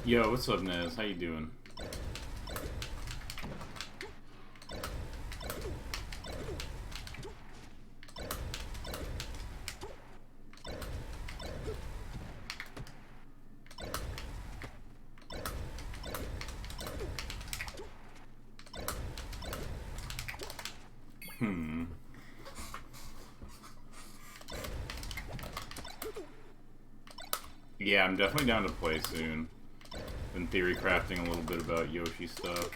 Yo, what's up, Nez? How you doing? Hmm. Yeah, I'm definitely down to play soon. Been theory crafting a little bit about Yoshi stuff.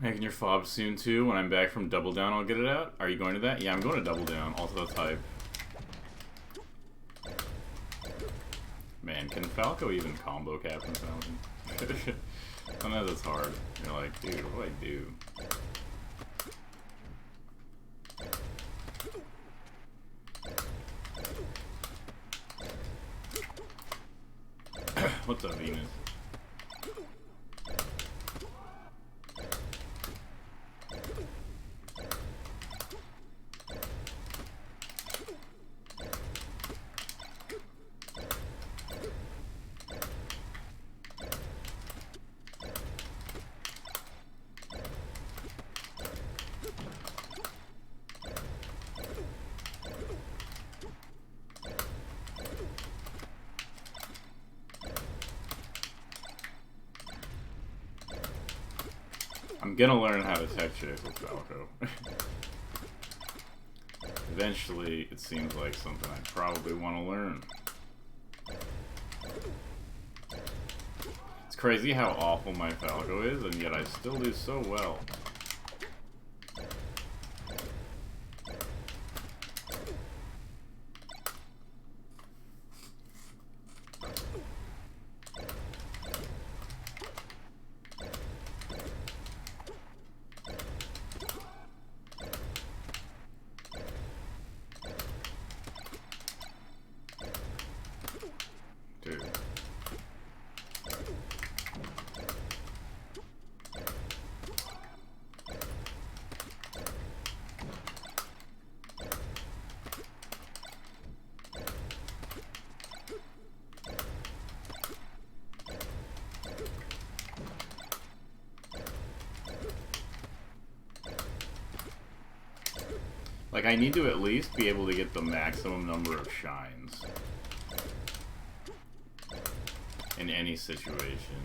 Making your fob soon too. When I'm back from Double Down, I'll get it out. Are you going to that? Yeah, I'm going to Double Down. Also, that's hype. Man, can Falco even combo Captain Falcon? Sometimes it's hard. You're like, dude, what do I do? What's up, Venus? I'm gonna learn how to tech check with Falco. Eventually, it seems like something I probably want to learn. It's crazy how awful my Falco is, and yet I still do so well. Like, I need to at least be able to get the maximum number of shines in any situation.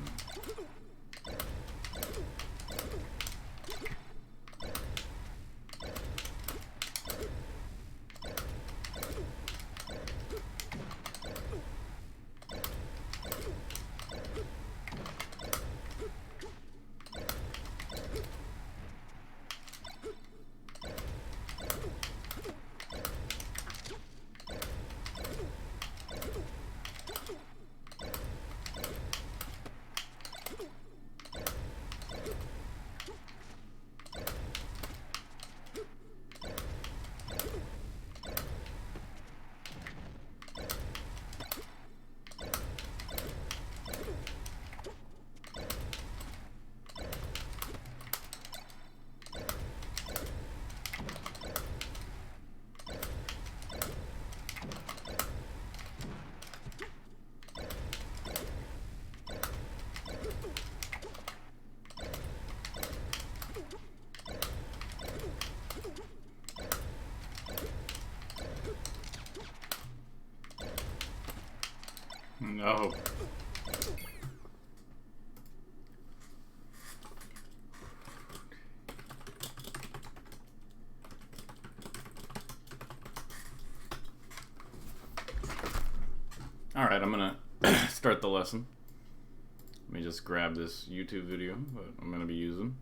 No. Alright, I'm gonna start the lesson. Let me just grab this YouTube video that I'm gonna be using.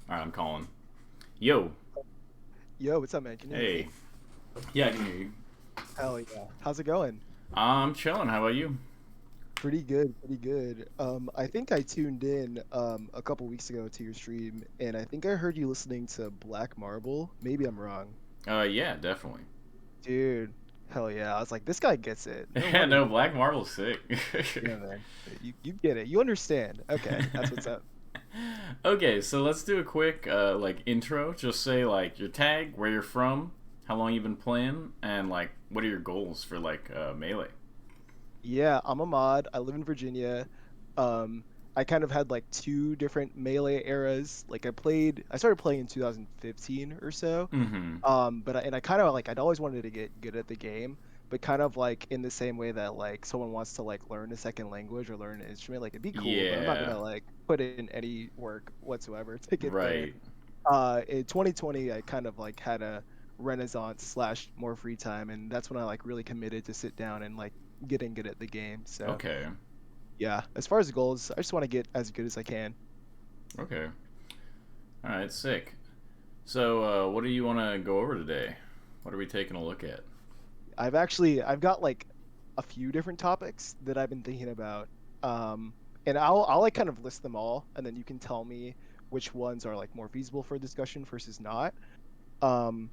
Alright, I'm calling. Yo. Yo, what's up, man? Can you hear me? Yeah, I can hear you. Hell yeah. How's it going? I'm chilling. How about you? Pretty good, pretty good. I think I tuned in a couple weeks ago to your stream, and I think I heard you listening to Black Marble. Maybe I'm wrong. Yeah, definitely. Dude, hell yeah. I was like, this guy gets it. No Yeah, wonder no, he Black Marvel's sick. Yeah, man. You get it. You understand. Okay, that's what's up. Okay, so let's do a quick like intro. Just say like your tag, where you're from, how long you've been playing, and like what are your goals for like melee. Yeah, I'm Ahmad. I live in Virginia. Um, I kind of had like two different Melee eras. Like I started playing in 2015 or so. Mm-hmm. And I kind of like I'd always wanted to get good at the game, but kind of like in the same way that like someone wants to like learn a second language or learn an instrument, like it'd be cool, but I'm not Yeah. gonna like put in any work whatsoever to get there. Right. In 2020, I kind of like had a renaissance slash more free time, and that's when I like really committed to sit down and like getting good at the game. So Okay. yeah, as far as goals, I just want to get as good as I can. Okay. All right. Sick. So, what do you want to go over today? What are we taking a look at? I've got like a few different topics that I've been thinking about. And I'll like kind of list them all, and then you can tell me which ones are like more feasible for discussion versus not. Um,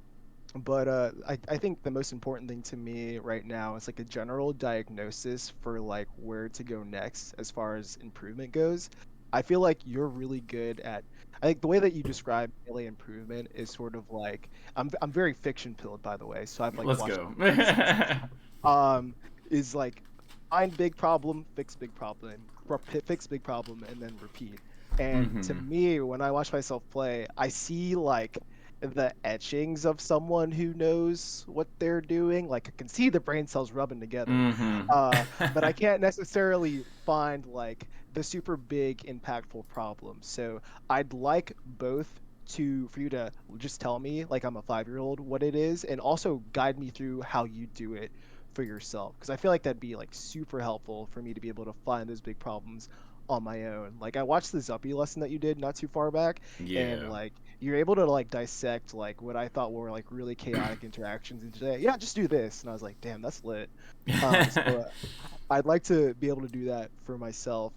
but I think the most important thing to me right now is like a general diagnosis for like where to go next as far as improvement goes. I feel like you're really good at. I think the way that you describe melee improvement is sort of like I'm very fiction pilled, by the way, so I've like Let's watched go. movies and stuff. Um, is like find big problem, fix big problem, and then repeat. And to Mm-hmm. me, when I watch myself play, I see like the etchings of someone who knows what they're doing. Like I can see the brain cells rubbing together. Mm-hmm. But I can't necessarily find like the super big impactful problem. So I'd like both to for you to just tell me like I'm a 5-year-old what it is and also guide me through how you do it for yourself because I feel like that'd be like super helpful for me to be able to find those big problems on my own. Like I watched the Zuppy lesson that you did not too far back and Yeah. like you're able to like dissect like what I thought were like really chaotic interactions and say, yeah, just do this. And I was like, damn, that's lit. So I'd like to be able to do that for myself.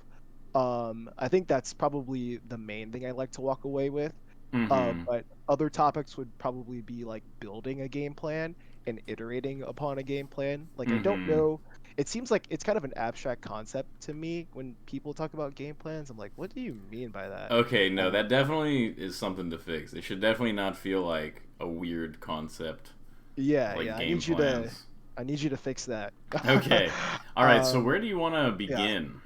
I think that's probably the main thing I like to walk away with. Mm-hmm. But other topics would probably be like building a game plan and iterating upon a game plan. Like I don't Mm-hmm. know. It seems like it's kind of an abstract concept to me when people talk about game plans. I'm like, what do you mean by that? Okay, no, Uh, that definitely is something to fix. It should definitely not feel like a weird concept, yeah, like yeah. game plans. I need you to fix that. Okay. All right, so um, where do you want to yeah. begin?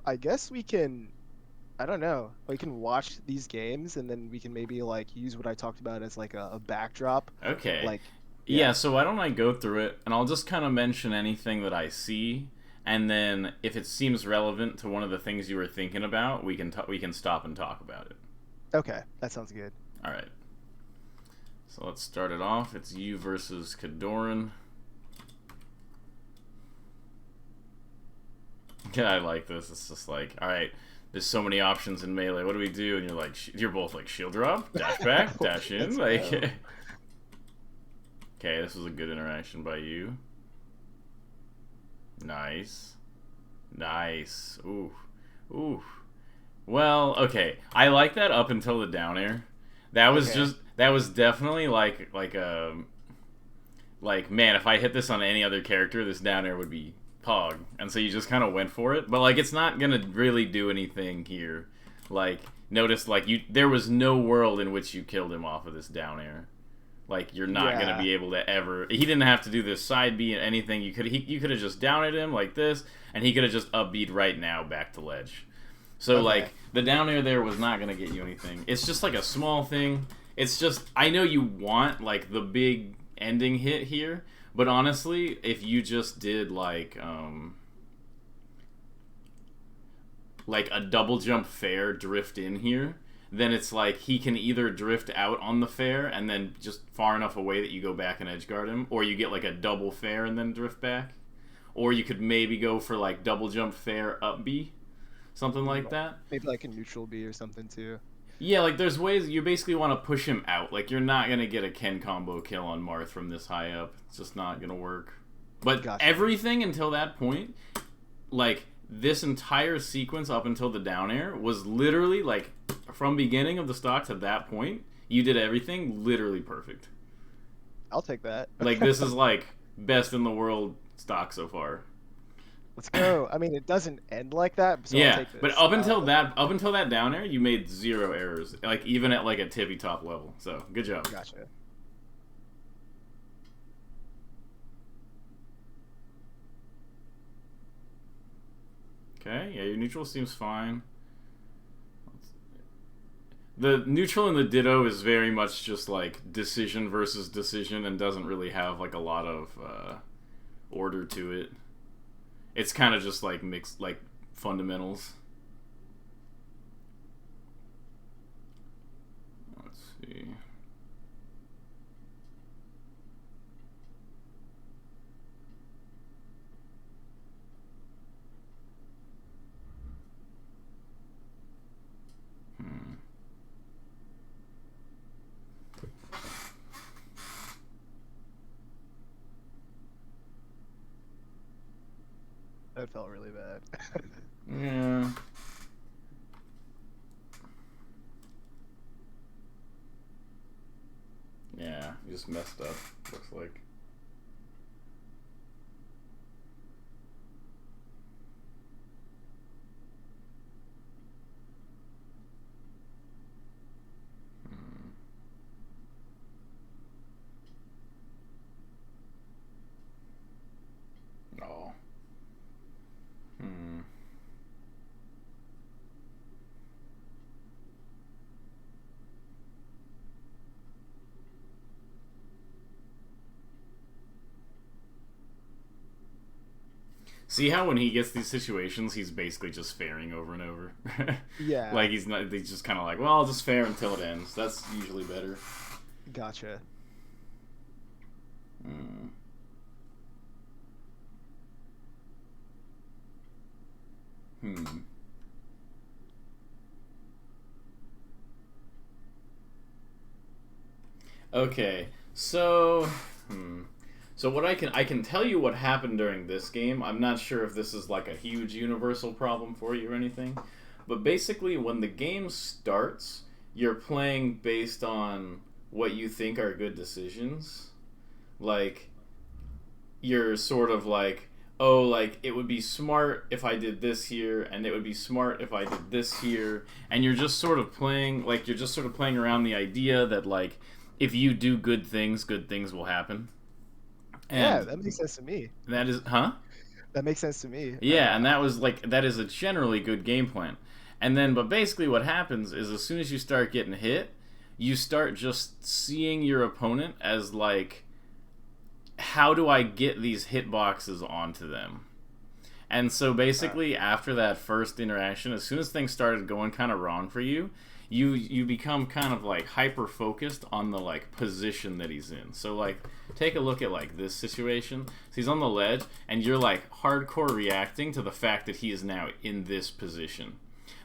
I guess we can. I don't know. We can watch these games and then we can maybe like use what I talked about as like a backdrop. Okay. Like, Yeah, yeah. so why don't I go through it and I'll just kind of mention anything that I see, and then if it seems relevant to one of the things you were thinking about, we can stop and talk about it. Okay, that sounds good. All right. So let's start it off. It's you versus Kadoran. Yeah, I like this. It's just like, all right, there's so many options in melee. What do we do? And you're like, you're both like shield drop, dash back, dash in. Let's Like, go. okay, this was a good interaction by you. Nice, nice. Ooh, ooh. Well, okay. I like that up until the down air. Okay. That was definitely like man, if I hit this on any other character, this down air would be pog. And so you just kind of went for it, but like it's not gonna really do anything here. Like notice like you there was no world in which you killed him off of this down air. Like you're not gonna Yeah. be able to ever. He didn't have to do this side B and anything. You could have just downed him like this, and he could have just upbeat right now back to ledge. So Okay. like the down air there was not gonna get you anything. It's just like a small thing. It's just I know you want like the big ending hit here, but honestly, if you just did like a double jump fair drift in here, then it's like he can either drift out on the fair and then just far enough away that you go back and edge guard him, or you get like a double fair and then drift back, or you could maybe go for like double jump fair up B, something like that. Maybe like a neutral B or something too. Yeah, like there's ways you basically want to push him out. Like you're not gonna get a Ken combo kill on Marth from this high up. It's just not gonna work. But Gotcha. everything until that point, like this entire sequence up until the down air was literally like from beginning of the stock to that point, you did everything literally perfect. I'll take that. Like this is like best in the world stock so far. Let's go. I mean, it doesn't end like that, so I'll Yeah, take but this. up until that down air, you made 0 errors, like even at like a tippy top level. So good job. Gotcha. Okay, yeah, your neutral seems fine. The neutral and the ditto is very much just like decision versus decision and doesn't really have like a lot of order to it. It's kind of just like mixed, like fundamentals. Let's see. That felt really bad. Yeah. Yeah, you just messed up, looks like. Oh. See how when he gets these situations, he's basically just fairing over and over. Yeah. Like he's not. He's just kind of like, well, I'll just fair until it ends. That's usually better. Gotcha. Hmm. Okay, so so what I can tell you what happened during this game. I'm not sure if this is like a huge universal problem for you or anything, but basically when the game starts, you're playing based on what you think are good decisions. Like you're sort of like, oh, like it would be smart if I did this here, and it would be smart if I did this here, and you're just sort of playing around the idea that like if you do good things will happen. Yeah, And that makes sense to me. that is, huh? That makes sense to me. Yeah, and that was like that is a generally good game plan. And then, but basically, what happens is as soon as you start getting hit, you start just seeing your opponent as like, how do I get these hitboxes onto them? And so basically, after that first interaction, as soon as things started going kind of wrong for you, you become kind of like hyper focused on the like position that he's in. So like, take a look at like this situation. So he's on the ledge, and you're like hardcore reacting to the fact that he is now in this position.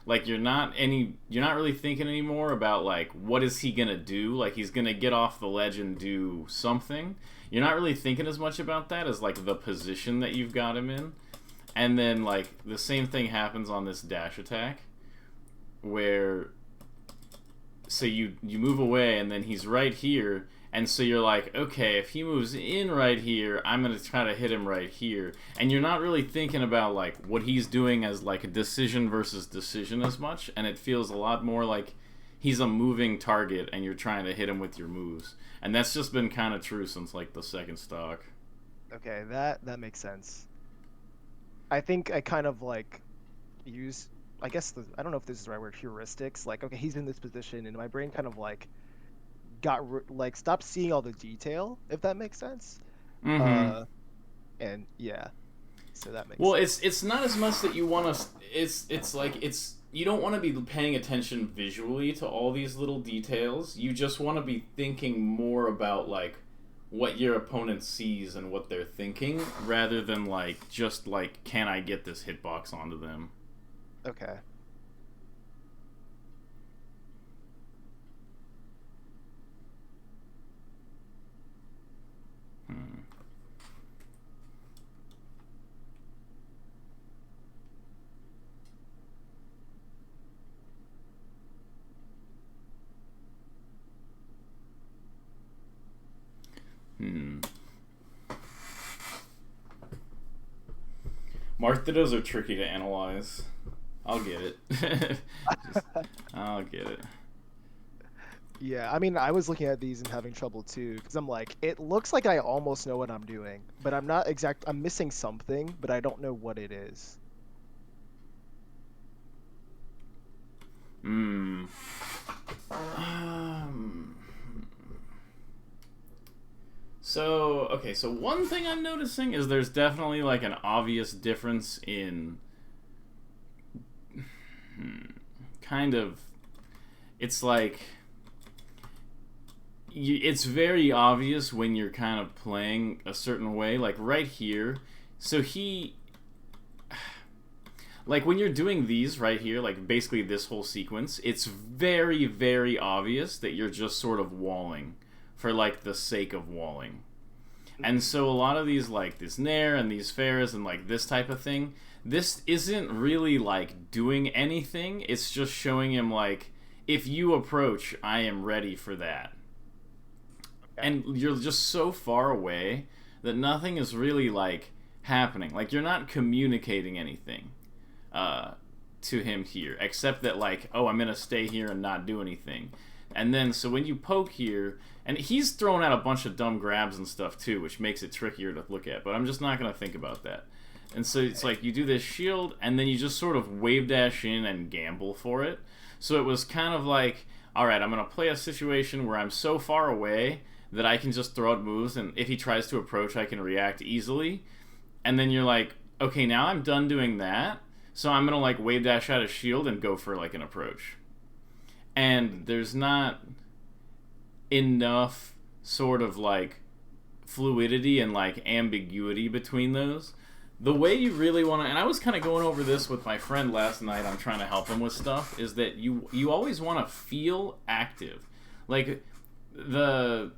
Like you're not really thinking anymore about like what is he gonna do. Like he's gonna get off the ledge and do something. You're not really thinking as much about that as like the position that you've got him in. And then like the same thing happens on this dash attack, where so you move away and then he's right here, and so you're like, okay, if he moves in right here, I'm gonna try to hit him right here, and you're not really thinking about like what he's doing as like a decision versus decision as much, and it feels a lot more like he's a moving target and you're trying to hit him with your moves, and that's just been kind of true since like the second stock. Okay, that makes sense. I think I kind of like use, I guess I don't know if this is the right word, heuristics. Like, okay, he's in this position, and my brain kind of like like stopped seeing all the detail, if that makes sense. Mm-hmm. And yeah, so that makes Well, sense. it's not as much that you want to. It's like it's you don't want to be paying attention visually to all these little details. You just want to be thinking more about like what your opponent sees and what they're thinking, rather than like just like, can I get this hitbox onto them? Okay. Marthitas are tricky to analyze. I'll get it. Just, I'll get it. Yeah, I mean, I was looking at these and having trouble too, because I'm like, it looks like I almost know what I'm doing, but I'm not exact. I'm missing something, but I don't know what it is. Hmm. Um, so one thing I'm noticing is there's definitely like an obvious difference in kind of it's like it's very obvious when you're kind of playing a certain way, like right here. So he like when you're doing these right here, like basically this whole sequence, it's very, very obvious that you're just sort of walling for like the sake of walling. And so a lot of these, like this Nair and these fairs and like this type of thing, this isn't really like doing anything. It's just showing him like, if you approach, I am ready for that. And you're just so far away that nothing is really like happening. Like you're not communicating anything to him here, except that like, oh, I'm gonna stay here and not do anything. And then so when you poke here, and he's throwing out a bunch of dumb grabs and stuff too, which makes it trickier to look at. But I'm just not gonna think about that. And so it's like you do this shield, and then you just sort of wave dash in and gamble for it. So it was kind of like, all right, I'm gonna play a situation where I'm so far away that I can just throw out moves, and if he tries to approach, I can react easily. And then you're like, okay, now I'm done doing that, so I'm gonna like wave dash out a shield and go for like an approach. And there's not enough sort of like fluidity and like ambiguity between those. The way you really want to, and I was kind of going over this with my friend last night, I'm trying to help him with stuff, is that you always want to feel active. Like the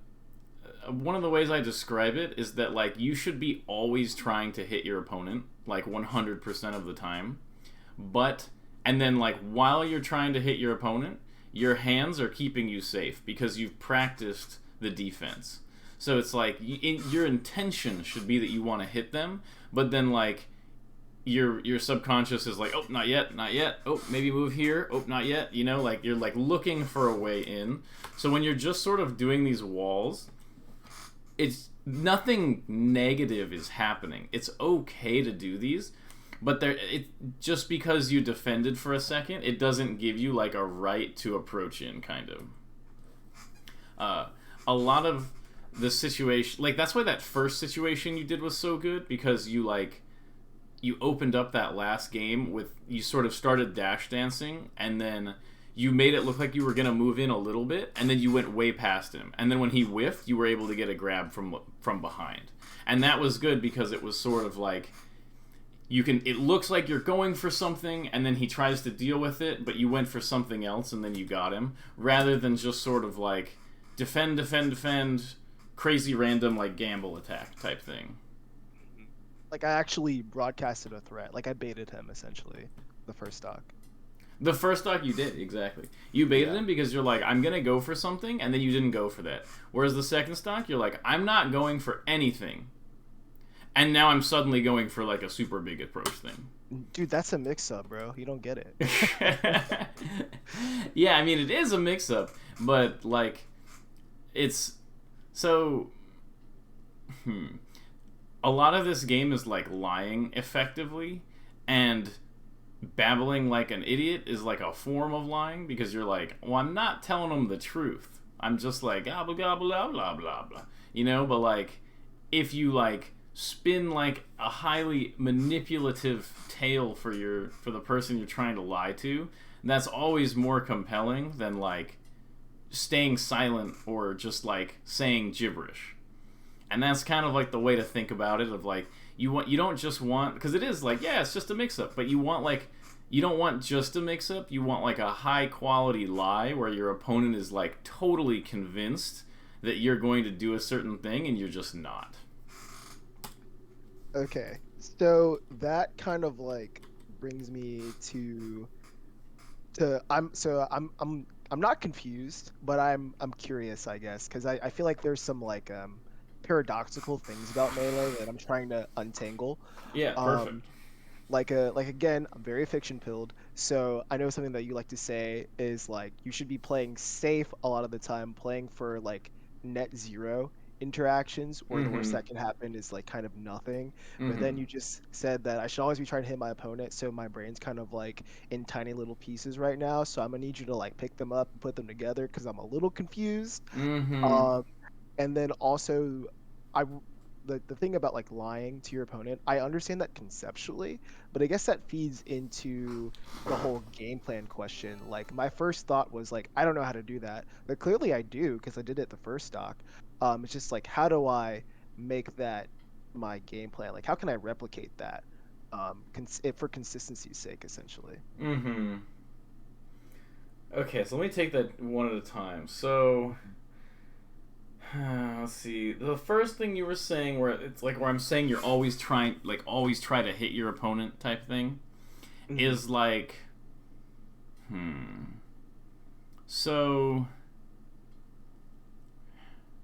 one of the ways I describe it is that like you should be always trying to hit your opponent like 100% of the time. But and then like while you're trying to hit your opponent, your hands are keeping you safe because you've practiced the defense. So it's like your intention should be that you want to hit them, but then like your subconscious is like, oh, not yet, not yet. Oh, maybe move here. Oh, not yet. You know, like you're like looking for a way in. So when you're just sort of doing these walls, it's nothing negative is happening. It's okay to do these, but just because you defended for a second, it doesn't give you like a right to approach in, kind of. A lot of the situation, like that's why that first situation you did was so good, because you opened up that last game with, you sort of started dash dancing, and then you made it look like you were going to move in a little bit, and then you went way past him. And then when he whiffed, you were able to get a grab from behind. And that was good because it was sort of like, it looks like you're going for something, and then he tries to deal with it, but you went for something else, and then you got him, rather than just sort of like defend, crazy random like gamble attack type thing. Like I actually broadcasted a threat. Like I baited him essentially, the first stock. The first stock you did, exactly. You baited him because you're like, I'm going to go for something, and then you didn't go for that. Whereas the second stock, you're like, I'm not going for anything. And now I'm suddenly going for like a super big approach thing. Dude, that's a mix-up, bro. You don't get it. Yeah, I mean, it is a mix-up, but like, it's... So... A lot of this game is like lying effectively, and babbling like an idiot is like a form of lying, because you're like, well, I'm not telling them the truth. I'm just like, blah, blah, blah, blah, blah, blah. You know, but like, if you like spin like a highly manipulative tale for the person you're trying to lie to, that's always more compelling than like staying silent or just like saying gibberish. And that's kind of like the way to think about it, of like, you don't just want, because it is like, yeah, it's just a mix-up, but you don't want just a mix-up, you want like a high-quality lie where your opponent is like totally convinced that you're going to do a certain thing and you're just not. Okay, so that kind of like brings me to I'm not confused, but I'm curious, I guess, because I feel like there's some like paradoxical things about Melee that I'm trying to untangle. Yeah, perfect. like again, I'm very fiction pilled, so I know something that you like to say is like you should be playing safe a lot of the time, playing for like net zero interactions, or the worst Mm-hmm. that can happen is like kind of nothing. But Mm-hmm. then you just said that I should always be trying to hit my opponent, so my brain's kind of like in tiny little pieces right now. So I'm gonna need you to like pick them up and put them together because I'm a little confused. Mm-hmm. Um, and then also, I the thing about like lying to your opponent, I understand that conceptually, but I guess that feeds into the whole game plan question. Like my first thought was like, I don't know how to do that, but clearly I do because I did it the first stock. It's just like, how do I make that my game plan? Like, how can I replicate that? For consistency's sake, essentially. Mm-hmm. Okay, so let me take that one at a time. So, let's see. The first thing you were saying, where it's like where I'm saying you're always trying, like always try to hit your opponent type thing, Hmm. is like, hmm. So,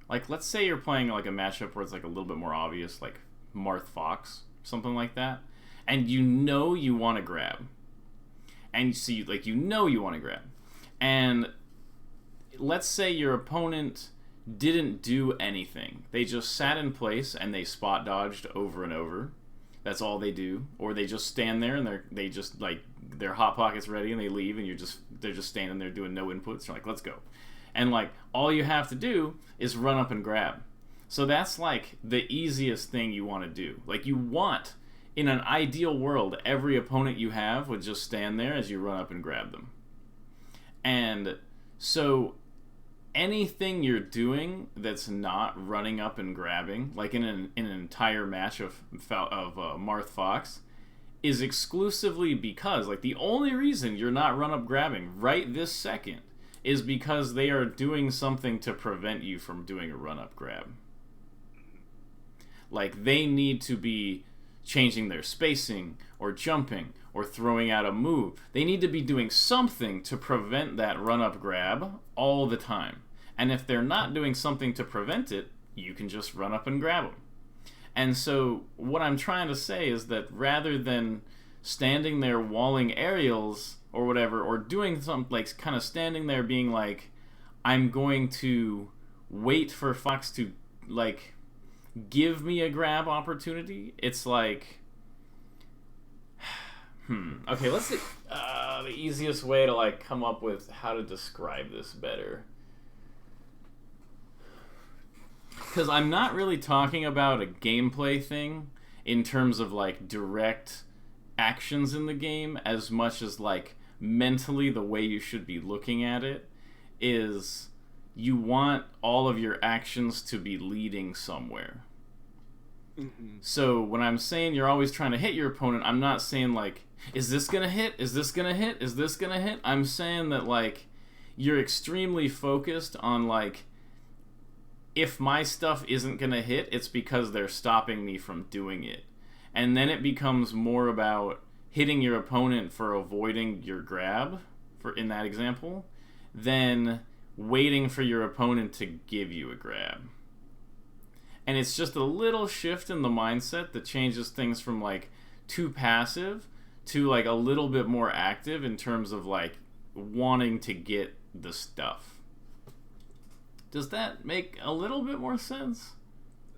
like, let's say you're playing like a matchup where it's like a little bit more obvious, like Marth Fox, something like that, and you know you want to grab, and so you know you want to grab, and let's say your opponent didn't do anything. They just sat in place and they spot dodged over and over. That's all they do. Or they just stand there and they just like their hot pockets ready and they leave and they're just standing there doing no inputs. You're like, let's go. And like all you have to do is run up and grab. So that's like the easiest thing you want to do. Like you want in an ideal world, every opponent you have would just stand there as you run up and grab them. And so anything you're doing that's not running up and grabbing, like in an entire match of Marth Fox, is exclusively because like the only reason you're not run up grabbing right this second is because they are doing something to prevent you from doing a run up grab. Like they need to be changing their spacing or jumping or throwing out a move. They need to be doing something to prevent that run up grab all the time. And if they're not doing something to prevent it, you can just run up and grab them. And so what I'm trying to say is that rather than standing there walling aerials or whatever, or doing something like kind of standing there being like, I'm going to wait for Fox to like give me a grab opportunity, it's like, okay, let's see. The easiest way to like come up with how to describe this better, because I'm not really talking about a gameplay thing in terms of like direct actions in the game as much as like mentally the way you should be looking at it is you want all of your actions to be leading somewhere. Hmm. So when I'm saying you're always trying to hit your opponent, I'm not saying like, is this gonna hit? Is this gonna hit? Is this gonna hit? I'm saying that like you're extremely focused on like, if my stuff isn't gonna hit, it's because they're stopping me from doing it. And then it becomes more about hitting your opponent for avoiding your grab, for in that example, than waiting for your opponent to give you a grab. And it's just a little shift in the mindset that changes things from like too passive to like a little bit more active in terms of like wanting to get the stuff. Does that make a little bit more sense?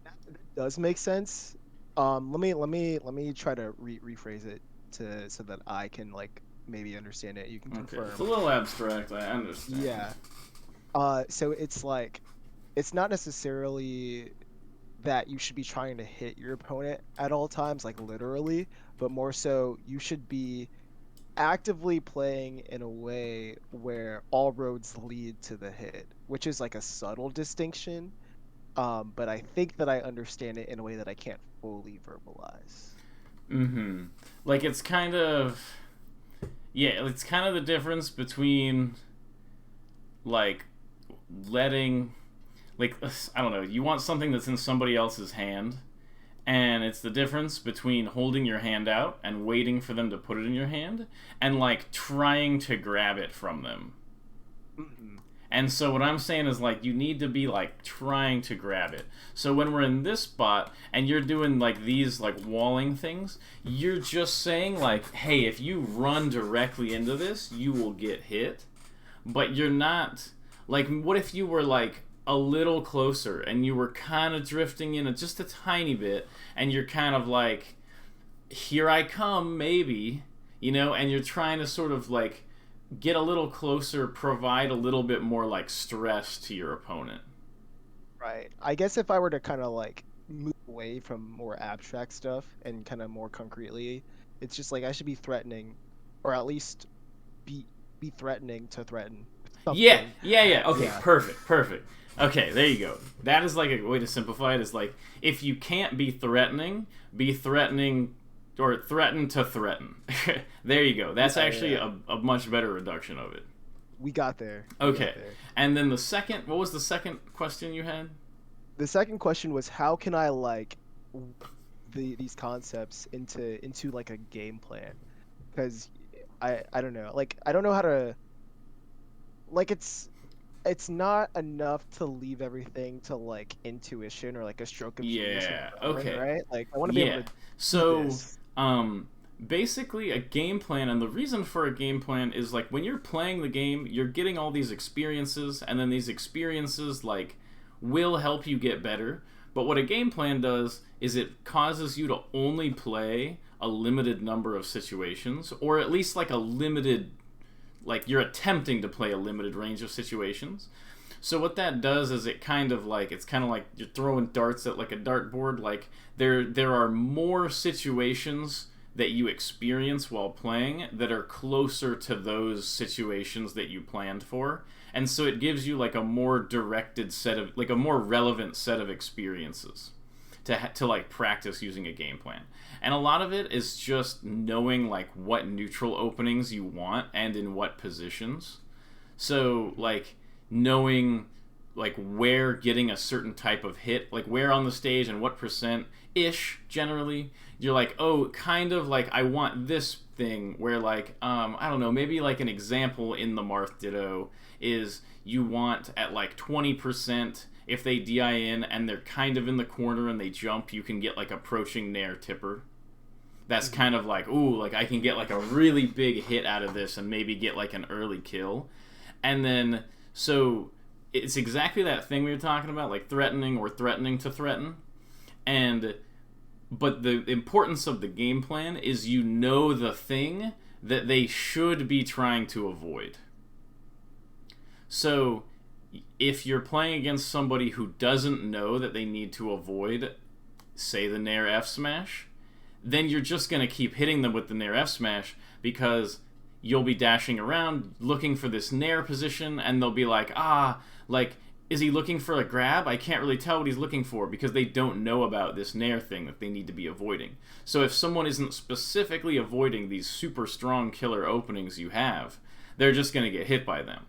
That does make sense. Let me try to rephrase it to so that I can like maybe understand it. You can Okay, it's a confirm. little abstract, I understand. Yeah. So it's like it's not necessarily that you should be trying to hit your opponent at all times, like literally, but more so you should be actively playing in a way where all roads lead to the hit, which is like a subtle distinction. But I think that I understand it in a way that I can't fully verbalize. Mm-hmm. Like it's kind of, yeah, it's kind of the difference between like letting, like, I don't know, you want something that's in somebody else's hand, and it's the difference between holding your hand out and waiting for them to put it in your hand and like trying to grab it from them. Hmm. And so what I'm saying is like you need to be like trying to grab it. So when we're in this spot and you're doing like these like walling things, you're just saying like, hey, if you run directly into this, you will get hit. But you're not like, what if you were like a little closer and you were kind of drifting in just a tiny bit and you're kind of like, here I come, maybe, and you're trying to sort of like get a little closer, provide a little bit more like stress to your opponent. Right. I guess if I were to kind of like move away from more abstract stuff and kind of more concretely, it's just like I should be threatening, or at least be be threatening to threaten Yeah, something. yeah, yeah. Okay, Yeah. perfect, perfect. Okay, there you go. That is like a way to simplify it. Is like if you can't be threatening, or threaten to threaten. There you go. That's Yeah, actually yeah. a much better reduction of it. We got there. We got Okay, there. and then the second, what was the second question you had? The second question was how can I like these concepts into like a game plan? Because I don't know. Like I don't know how to like it's not enough to leave everything to like intuition or like a stroke of genius of Yeah. the developer, Okay. right? Like I want to be able Yeah. to do So, this. um, basically, a game plan, and the reason for a game plan is like when you're playing the game, you're getting all these experiences, and then these experiences like will help you get better. But what a game plan does is it causes you to only play a limited number of situations, or at least like a limited, like you're attempting to play a limited range of situations. So what that does is it kind of like it's kind of like you're throwing darts at like a dartboard. Like there are more situations that you experience while playing that are closer to those situations that you planned for. And so it gives you like a more directed set of like a more relevant set of experiences to like practice using a game plan. And a lot of it is just knowing like what neutral openings you want and in what positions. So like knowing like where getting a certain type of hit, like where on the stage and what percent ish generally, you're like, oh, kind of like I want this thing where like I don't know, maybe like an example in the Marth Ditto is you want at like 20%. If they DI in and they're kind of in the corner and they jump, you can get like approaching Nair Tipper. That's Mhm. kind of like, ooh, like I can get like a really big hit out of this and maybe get like an early kill. And then, so it's exactly that thing we were talking about, like threatening or threatening to threaten. And, but the importance of the game plan is the thing that they should be trying to avoid. So, if you're playing against somebody who doesn't know that they need to avoid, say, the Nair F smash, then you're just going to keep hitting them with the Nair F smash because you'll be dashing around looking for this Nair position and they'll be like, like, is he looking for a grab? I can't really tell what he's looking for because they don't know about this Nair thing that they need to be avoiding. So if someone isn't specifically avoiding these super strong killer openings you have, they're just going to get hit by them.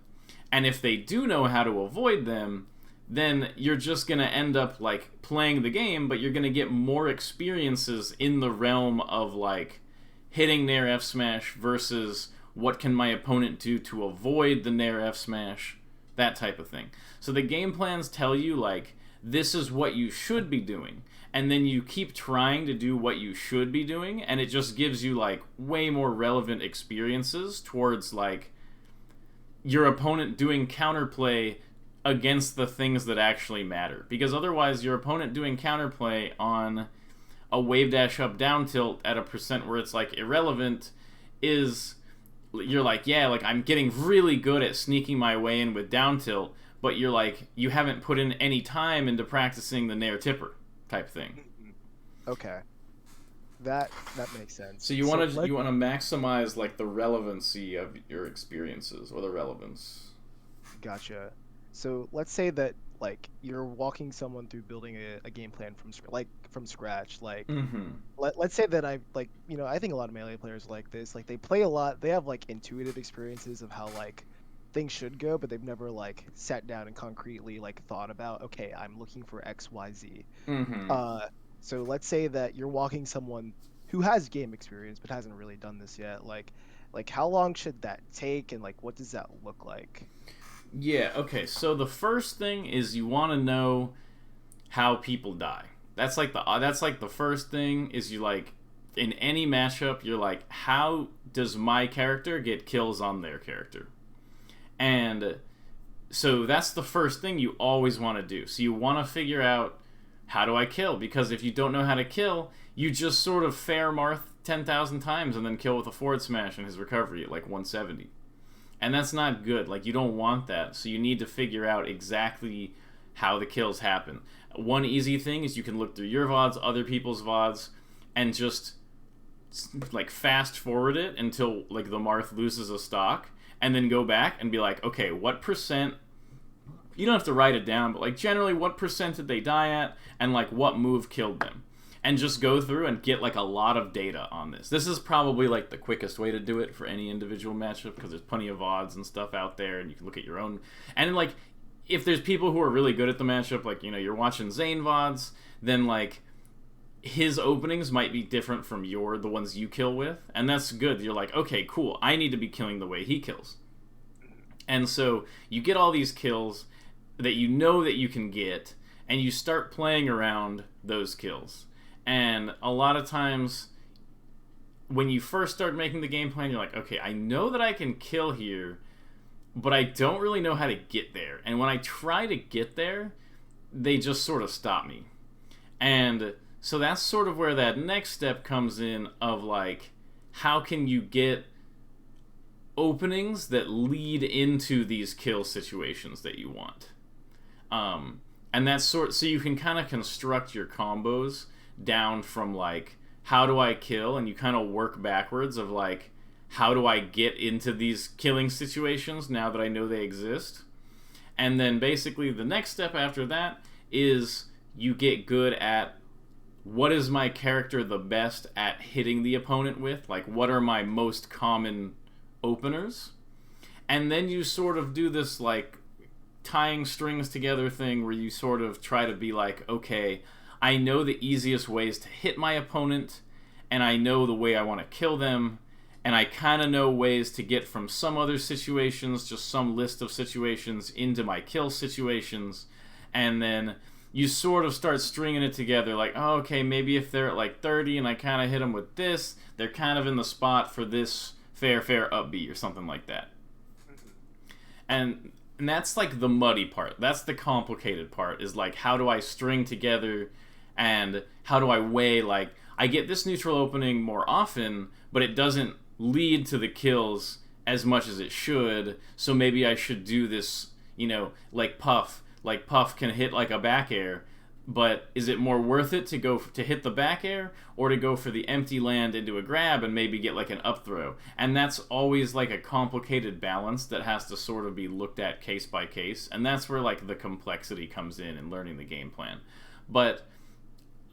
And if they do know how to avoid them, then you're just going to end up like playing the game, but you're going to get more experiences in the realm of like hitting Nair F smash versus what can my opponent do to avoid the Nair F smash, that type of thing. So the game plans tell you like this is what you should be doing, and then you keep trying to do what you should be doing, and it just gives you like way more relevant experiences towards like your opponent doing counterplay against the things that actually matter. Because otherwise, your opponent doing counterplay on a wave dash up down tilt at a percent where it's like irrelevant is you're like, yeah, like I'm getting really good at sneaking my way in with down tilt, but you're like, you haven't put in any time into practicing the Nair Tipper type thing. Mhm. Okay. That makes sense. So you So want to let you want to maximize like the relevancy of your experiences or the relevance. Gotcha. So let's say that like you're walking someone through building a game plan from scratch. Like Mm-hmm. let's say that I like I think a lot of melee players like this. Like they play a lot. They have like intuitive experiences of how like things should go, but they've never like sat down and concretely like thought about okay, I'm looking for X, Y, Z. Mm-hmm. Uh, so let's say that you're walking someone who has game experience but hasn't really done this yet. Like how long should that take, and like what does that look like? Yeah, okay. So the first thing is you want to know how people die. That's like the first thing is you like in any matchup you're like how does my character get kills on their character? And so that's the first thing you always want to do. So you want to figure out how do I kill? Because if you don't know how to kill, you just sort of fair Marth 10,000 times and then kill with a forward smash and his recovery at like 170. And that's not good. Like, you don't want that. So you need to figure out exactly how the kills happen. One easy thing is you can look through your VODs, other people's VODs, and just like fast forward it until like the Marth loses a stock, and then go back and be like, okay, what percent, you don't have to write it down, but like generally what percent did they die at, and like what move killed them, and just go through and get like a lot of data on this. This is probably like the quickest way to do it for any individual matchup, because there's plenty of VODs and stuff out there, and you can look at your own. And like if there's people who are really good at the matchup, like, you know, you're watching Zane VODs, then like his openings might be different from the ones you kill with, and that's good. You're like, okay, cool, I need to be killing the way he kills. And so you get all these kills that you know that you can get, and you start playing around those kills. And a lot of times when you first start making the game plan, you're like, okay, I know that I can kill here, but I don't really know how to get there. And when I try to get there, they just sort of stop me. And so that's sort of where that next step comes in of like, how can you get openings that lead into these kill situations that you want? And that's so you can kind of construct your combos down from like, how do I kill? And you kind of work backwards of like, how do I get into these killing situations now that I know they exist? And then basically the next step after that is you get good at what is my character the best at hitting the opponent with? Like, what are my most common openers? And then you sort of do this like tying strings together thing where you sort of try to be like, okay, I know the easiest ways to hit my opponent, and I know the way I want to kill them, and I kind of know ways to get from some other situations, just some list of situations, into my kill situations. And then you sort of start stringing it together like, oh, okay, maybe if they're at like 30 and I kind of hit them with this, they're kind of in the spot for this fair up B or something like that. And that's like the muddy part. That's the complicated part, is like, how do I string together and how do I weigh, like, I get this neutral opening more often, but it doesn't lead to the kills as much as it should, so maybe I should do this, you know, like Puff. Like, Puff can hit like a back air, but is it more worth it to go to hit the back air, or to go for the empty land into a grab and maybe get like an up throw? And that's always like a complicated balance that has to sort of be looked at case by case, and that's where like the complexity comes in learning the game plan. But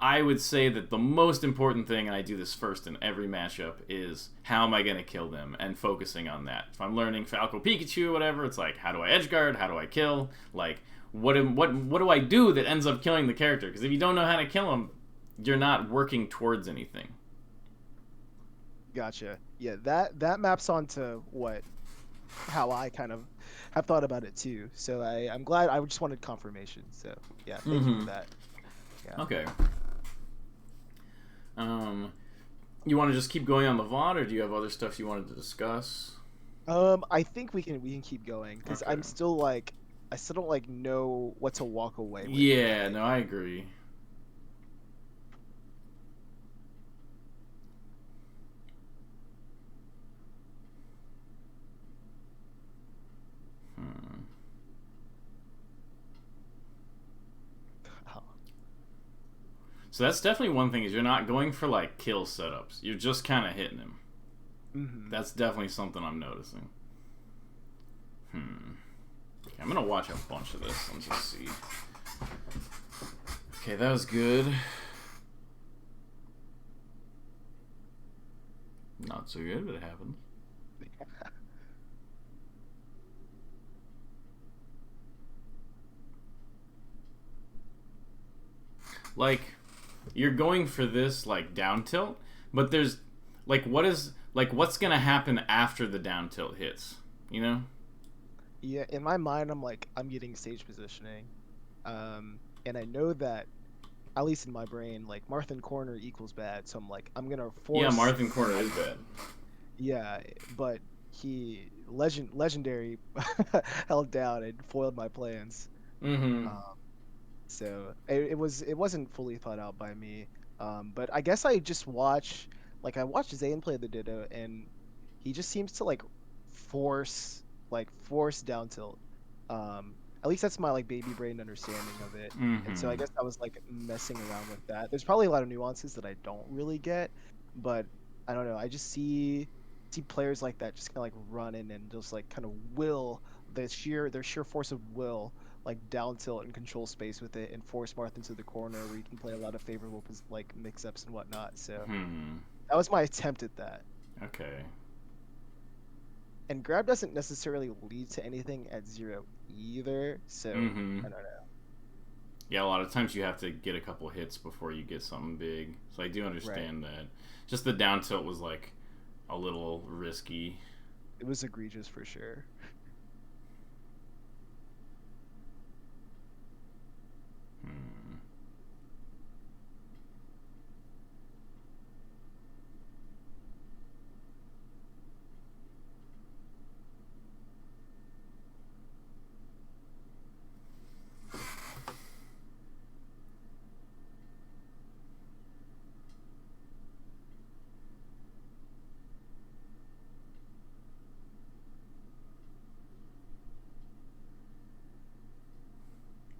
I would say that the most important thing, and I do this first in every matchup, is how am I going to kill them, and focusing on that. If I'm learning Falco Pikachu or whatever, it's like, how do I edgeguard? How do I kill? Like, what do I do that ends up killing the character? Because if you don't know how to kill them, you're not working towards anything. Gotcha. Yeah, that maps onto how I kind of have thought about it too. So I'm glad. I just wanted confirmation. So yeah, thank you for that. Yeah. Okay. You want to just keep going on the VOD, or do you have other stuff you wanted to discuss? I think we can keep going, because Okay. I'm still like, I still don't like know what to walk away with. Yeah, no, I agree. Oh. So that's definitely one thing, is you're not going for like kill setups. You're just kind of hitting him. Mm-hmm. That's definitely something I'm noticing. Okay, I'm gonna watch a bunch of this and just see. Okay, that was good. Not so good, but it happened. Like, you're going for this like down tilt, but there's like, what's gonna happen after the down tilt hits, you know? Yeah, in my mind, I'm like, I'm getting stage positioning. And I know that, at least in my brain, like Marth and corner equals bad. So I'm like, I'm gonna Yeah, force. Marth in corner is bad. Yeah, but legendary held down and foiled my plans. Mm-hmm. Um, so it wasn't fully thought out by me. But I guess I just I watched Zayn play the Ditto, and he just seems to force down tilt. At least that's my like baby brain understanding of it. And so I Mm-hmm. guess I was like messing around with that. There's probably a lot of nuances that I don't really get, but I don't know. I just see players like that just kind of like run in and just like kind of will their sheer force of will like down tilt and control space with it and force Marth into the corner where you can play a lot of favorable like mix ups and whatnot. So Hmm. that was my attempt at that. Okay. And grab doesn't necessarily lead to anything at zero either. So Mm-hmm. I don't know. Yeah, a lot of times you have to get a couple hits before you get something big. So I do Right. understand that. Just the down tilt was like a little risky. It was egregious for sure. Hmm.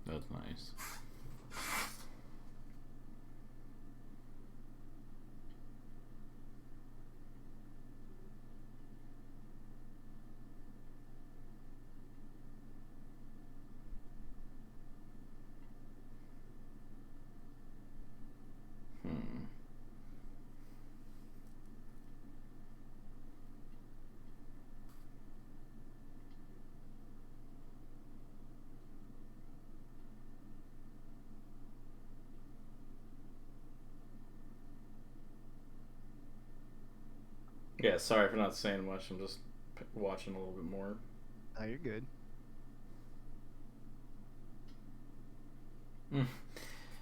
That's nice. Hmm. Yeah, sorry for not saying much. I'm just watching a little bit more. Oh, you're good. Mm.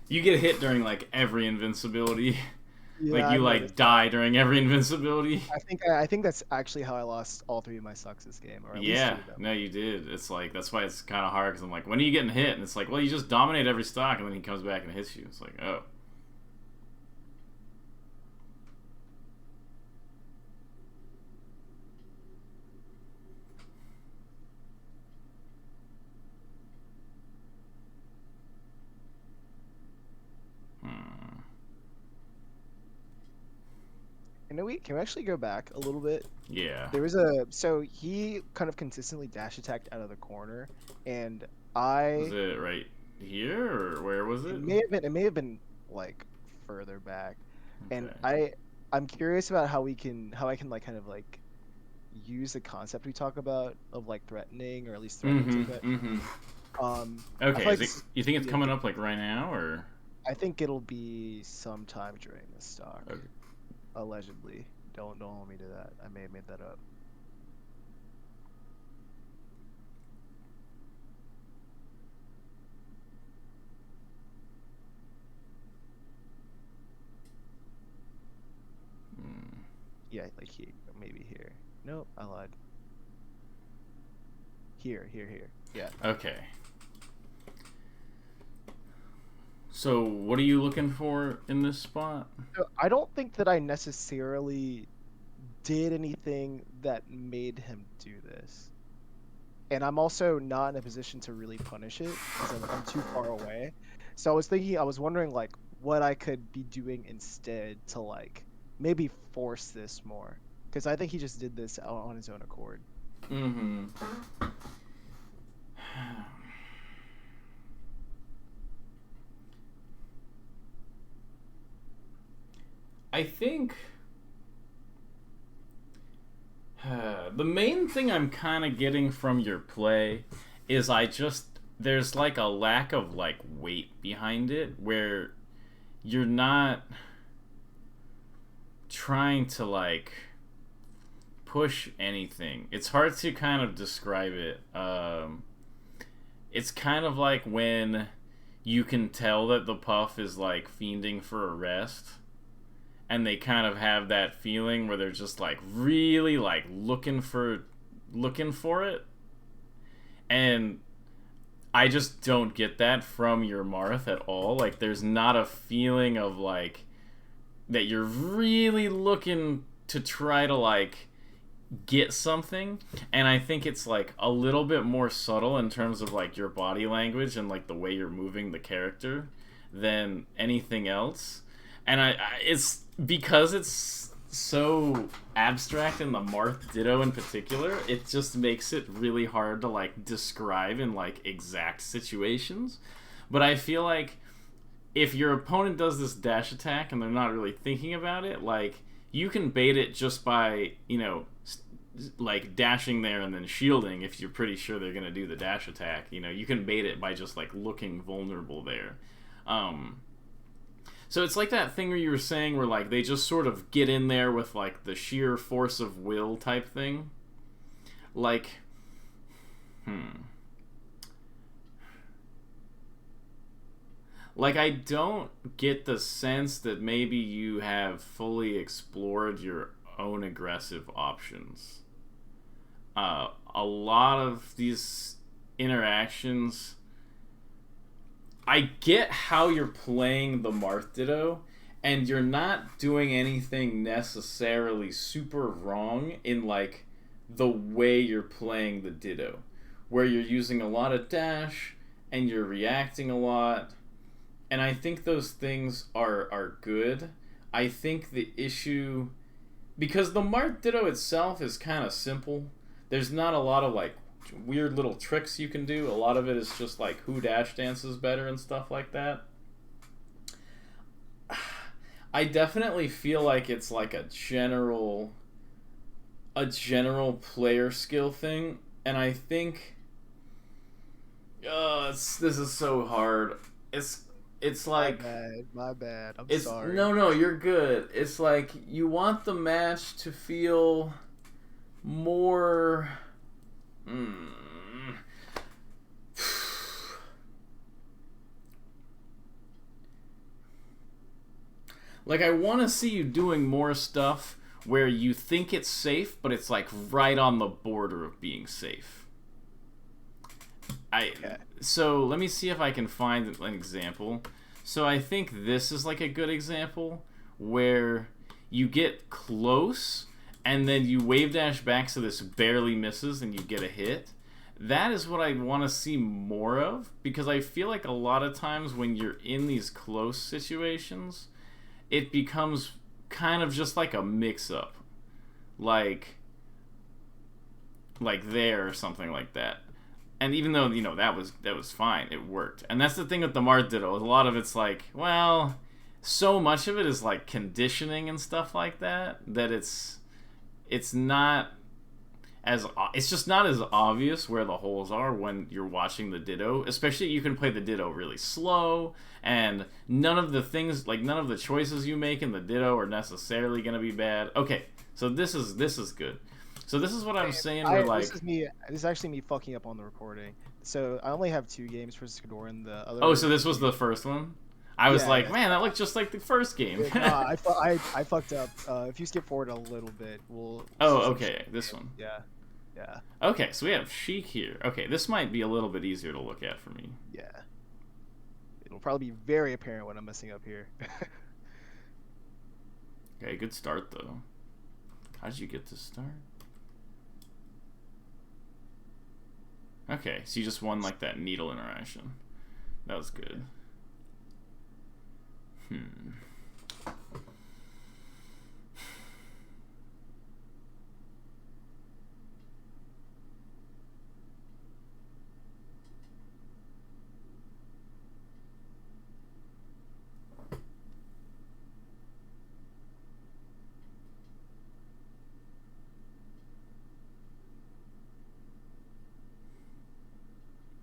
You get hit during like every invincibility. Yeah, Like you I've like noticed that. die during every invincibility. I think that's actually how I lost all three of my sucks this game, or at least two Yeah, of them. no, you did. It's like that's why it's kind of hard because I'm like, when are you getting hit? And it's like, well, you just dominate every stock, and then he comes back and hits you. It's like, oh, hmm. Can we actually go back a little bit? Yeah. There was so he kind of consistently dash attacked out of the corner, and Was I it right here or where was it? it may have been like further back, and Okay. I'm curious about how I can like kind of like use the concept we talk about of like threatening or at least threatening to Mm-hmm. threat. Mm-hmm. I Okay. feel like Is it? this is You think it's be a coming good. up like right now or? I think it'll be sometime during this stock, Okay. allegedly. Don't hold me to that. I may have made that up. Hmm. Yeah, like here, maybe here. Nope, I lied. Here. Yeah. Okay. So what are you looking for in this spot? So I don't think that I necessarily did anything that made him do this. And I'm also not in a position to really punish it because I'm too far away. So I was wondering like what I could be doing instead to like maybe force this more. Because I think he just did this on his own accord. Mm-hmm. I think the main thing I'm kind of getting from your play is there's like a lack of like weight behind it where you're not trying to like push anything. It's hard to kind of describe it. It's kind of like when you can tell that the puff is like fiending for a rest, and they kind of have that feeling where they're just like really like looking for it, and I just don't get that from your Marth at all. Like, there's not a feeling of like that you're really looking to try to like get something. And I think it's like a little bit more subtle in terms of like your body language and like the way you're moving the character than anything else. And I it's because it's so abstract in the Marth Ditto in particular, it just makes it really hard to like describe in like exact situations. But I feel like if your opponent does this dash attack and they're not really thinking about it, like, you can bait it just by, you know, like dashing there and then shielding if you're pretty sure they're going to do the dash attack. You know, you can bait it by just like looking vulnerable there. So it's like that thing where you were saying where like they just sort of get in there with like the sheer force of will type thing. Like, Like, I don't get the sense that maybe you have fully explored your own aggressive options. A lot of these interactions, I get how you're playing the Marth Ditto, and you're not doing anything necessarily super wrong in, like, the way you're playing the Ditto, where you're using a lot of dash, and you're reacting a lot. And I think those things are good. I think the issue... Because the Marth Ditto itself is kind of simple. There's not a lot of, like, weird little tricks you can do. A lot of it is just, like, who dash dances better and stuff like that. I definitely feel like it's, like, a general player skill thing. And I think... this is so hard. It's like... My bad. I'm sorry. No, you're good. It's like you want the match to feel more... Like, I want to see you doing more stuff where you think it's safe, but it's like right on the border of being safe. Okay. So let me see if I can find an example. So I think this is like a good example where you get close and then you wave dash back so this barely misses and you get a hit. That is what I want to see more of, because I feel like a lot of times when you're in these close situations, it becomes kind of just like a mix-up. Like there or something like that. And even though, you know, that was fine, it worked. And that's the thing with the Marth Ditto. A lot of it's like, well, so much of it is like conditioning and stuff like that, that it's not as... It's just not as obvious where the holes are when you're watching the Ditto. Especially, you can play the Ditto really slow, and none of the choices you make in the Ditto are necessarily going to be bad. Okay, so this is good. So this is what I'm saying. This is actually me fucking up on the recording. So I only have 2 games for Skador, and the other... Oh, so this was the first one? I was man, that looked just like the first game. I fucked up. If you skip forward a little bit, we'll... Oh, okay, this one. Yeah. Okay, so we have Sheik here. Okay, this might be a little bit easier to look at for me. Yeah. It'll probably be very apparent when I'm messing up here. Okay, good start, though. How did you get this start? Okay, so you just won, like, that needle interaction. That was good.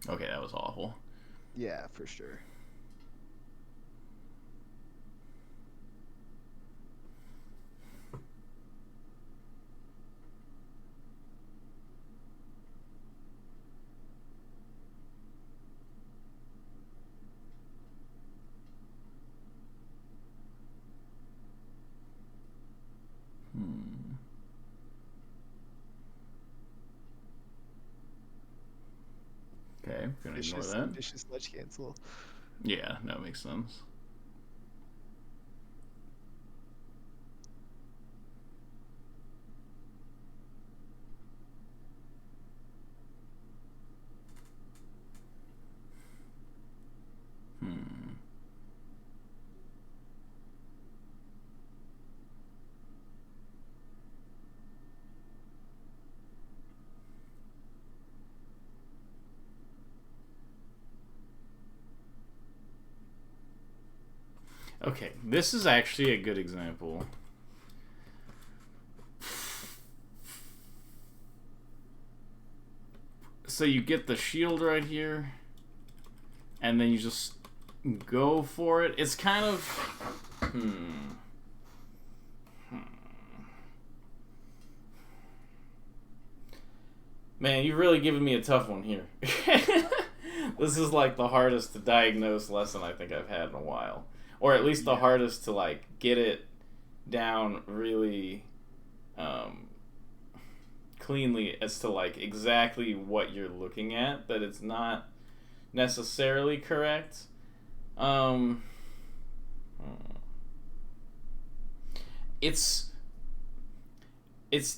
Okay, that was awful. Yeah, for sure. Okay, gonna ignore that. Vicious ledge cancel. Yeah, that makes sense. Hmm. Okay, this is actually a good example. So you get the shield right here, and then you just go for it. It's kind of... Man, you've really given me a tough one here. This is like the hardest to diagnose lesson I think I've had in a while. Or at least the hardest to like get it down really cleanly as to like exactly what you're looking at, that it's not necessarily correct. It's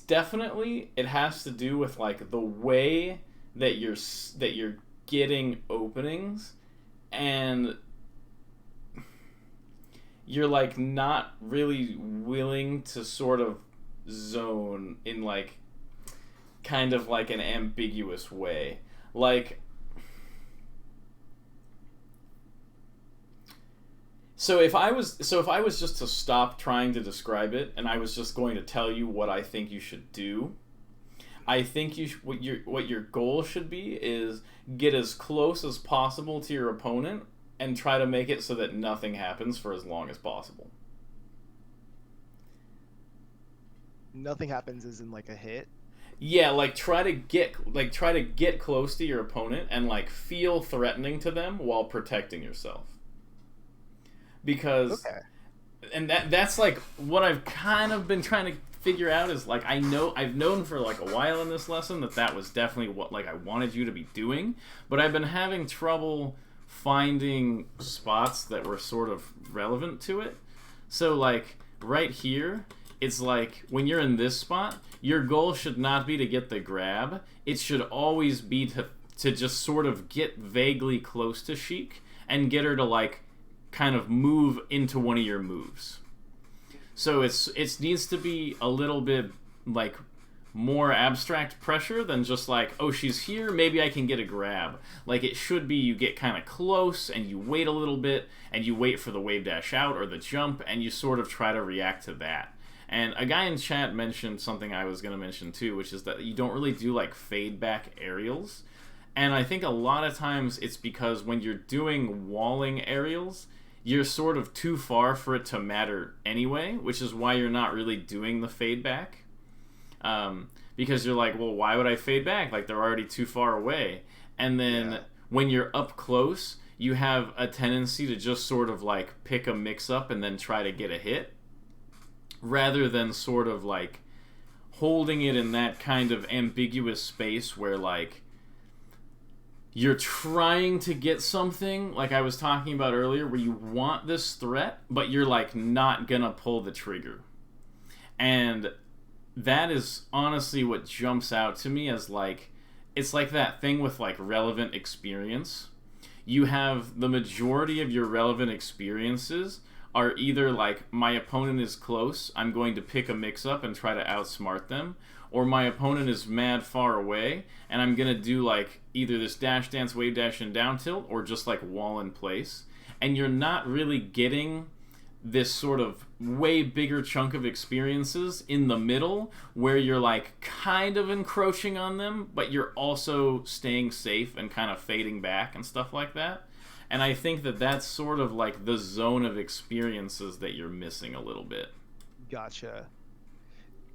definitely, it has to do with like the way that you're getting openings, and you're like not really willing to sort of zone in like kind of like an ambiguous way. Like, so if I was just to stop trying to describe it and I was just going to tell you what I think you should do, I think what your goal should be is get as close as possible to your opponent and try to make it so that nothing happens for as long as possible. Nothing happens as in like a hit. Yeah, like try to get close to your opponent and like feel threatening to them while protecting yourself. Because and that's like what I've kind of been trying to figure out is like I've known for like a while in this lesson that was definitely what like I wanted you to be doing, but I've been having trouble finding spots that were sort of relevant to it. So like right here, it's like when you're in this spot, your goal should not be to get the grab. It should always be to just sort of get vaguely close to Sheik and get her to like kind of move into one of your moves. So it needs to be a little bit like more abstract pressure than just like, oh, she's here, maybe I can get a grab. Like it should be you get kind of close and you wait a little bit and you wait for the wave dash out or the jump and you sort of try to react to that. And a guy in chat mentioned something I was going to mention too, which is that you don't really do like fade back aerials. And I think a lot of times it's because when you're doing walling aerials, you're sort of too far for it to matter anyway, which is why you're not really doing the fade back. Because you're like, well, why would I fade back? Like, they're already too far away. And then when you're up close, you have a tendency to just sort of like pick a mix-up and then try to get a hit, rather than sort of like holding it in that kind of ambiguous space where like you're trying to get something, like I was talking about earlier, where you want this threat, but you're like not gonna pull the trigger. And that is honestly what jumps out to me as like, it's like that thing with like relevant experience. You have the majority of your relevant experiences are either like, my opponent is close, I'm going to pick a mix-up and try to outsmart them, or my opponent is mad far away, and I'm going to do like either this dash dance, wave dash, and down tilt, or just like wall in place. And you're not really getting this sort of way bigger chunk of experiences in the middle where you're like kind of encroaching on them, but you're also staying safe and kind of fading back and stuff like that. And I think that that's sort of like the zone of experiences that you're missing a little bit. Gotcha.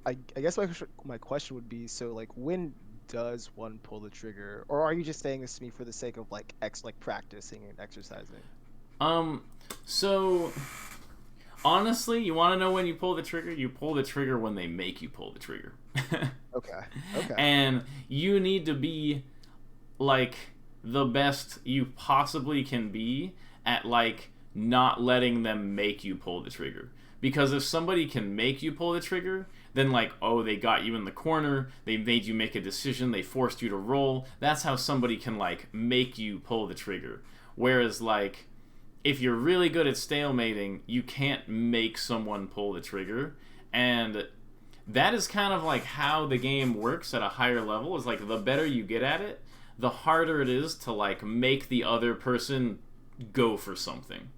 I guess my question would be, so like when does one pull the trigger, or are you just saying this to me for the sake of like practicing and exercising? So honestly, you want to know when you pull the trigger? You pull the trigger when they make you pull the trigger. Okay. And you need to be like the best you possibly can be at like not letting them make you pull the trigger. Because if somebody can make you pull the trigger, then like, oh, they got you in the corner, they made you make a decision, they forced you to roll. That's how somebody can like make you pull the trigger. Whereas like, if you're really good at stalemating, you can't make someone pull the trigger. And that is kind of like how the game works at a higher level, is like the better you get at it, the harder it is to like make the other person go for something.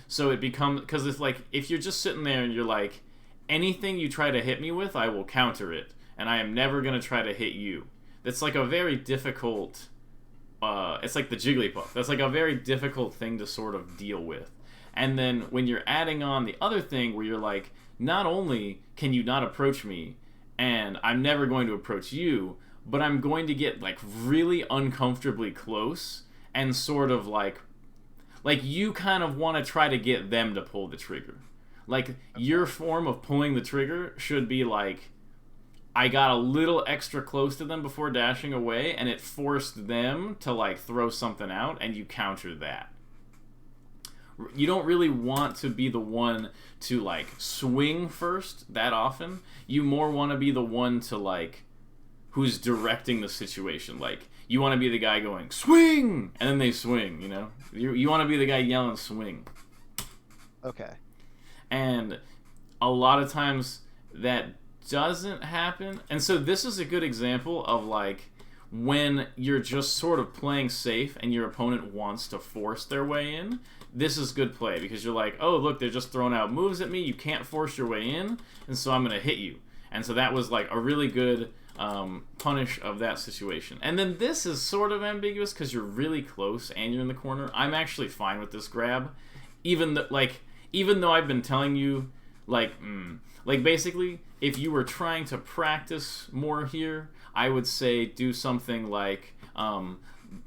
So it becomes, because it's like, if you're just sitting there and you're like, anything you try to hit me with, I will counter it, and I am never going to try to hit you. That's like a very difficult, it's like the Jigglypuff. That's like a very difficult thing to sort of deal with. And then when you're adding on the other thing where you're like, not only can you not approach me, and I'm never going to approach you, but I'm going to get like really uncomfortably close and sort of like you kind of want to try to get them to pull the trigger. Like, your form of pulling the trigger should be like, I got a little extra close to them before dashing away, and it forced them to like throw something out, and you counter that. You don't really want to be the one to like swing first that often. You more want to be the one to like, who's directing the situation. Like, you want to be the guy going, swing! And then they swing, you know? You want to be the guy yelling, swing. Okay. And a lot of times that doesn't happen. And so this is a good example of like, when you're just sort of playing safe and your opponent wants to force their way in, this is good play, because you're like, oh, look, they're just throwing out moves at me, you can't force your way in, and so I'm going to hit you. And so that was like a really good punish of that situation. And then this is sort of ambiguous because you're really close and you're in the corner. I'm actually fine with this grab, even though I've been telling you, like basically, if you were trying to practice more here, I would say do something like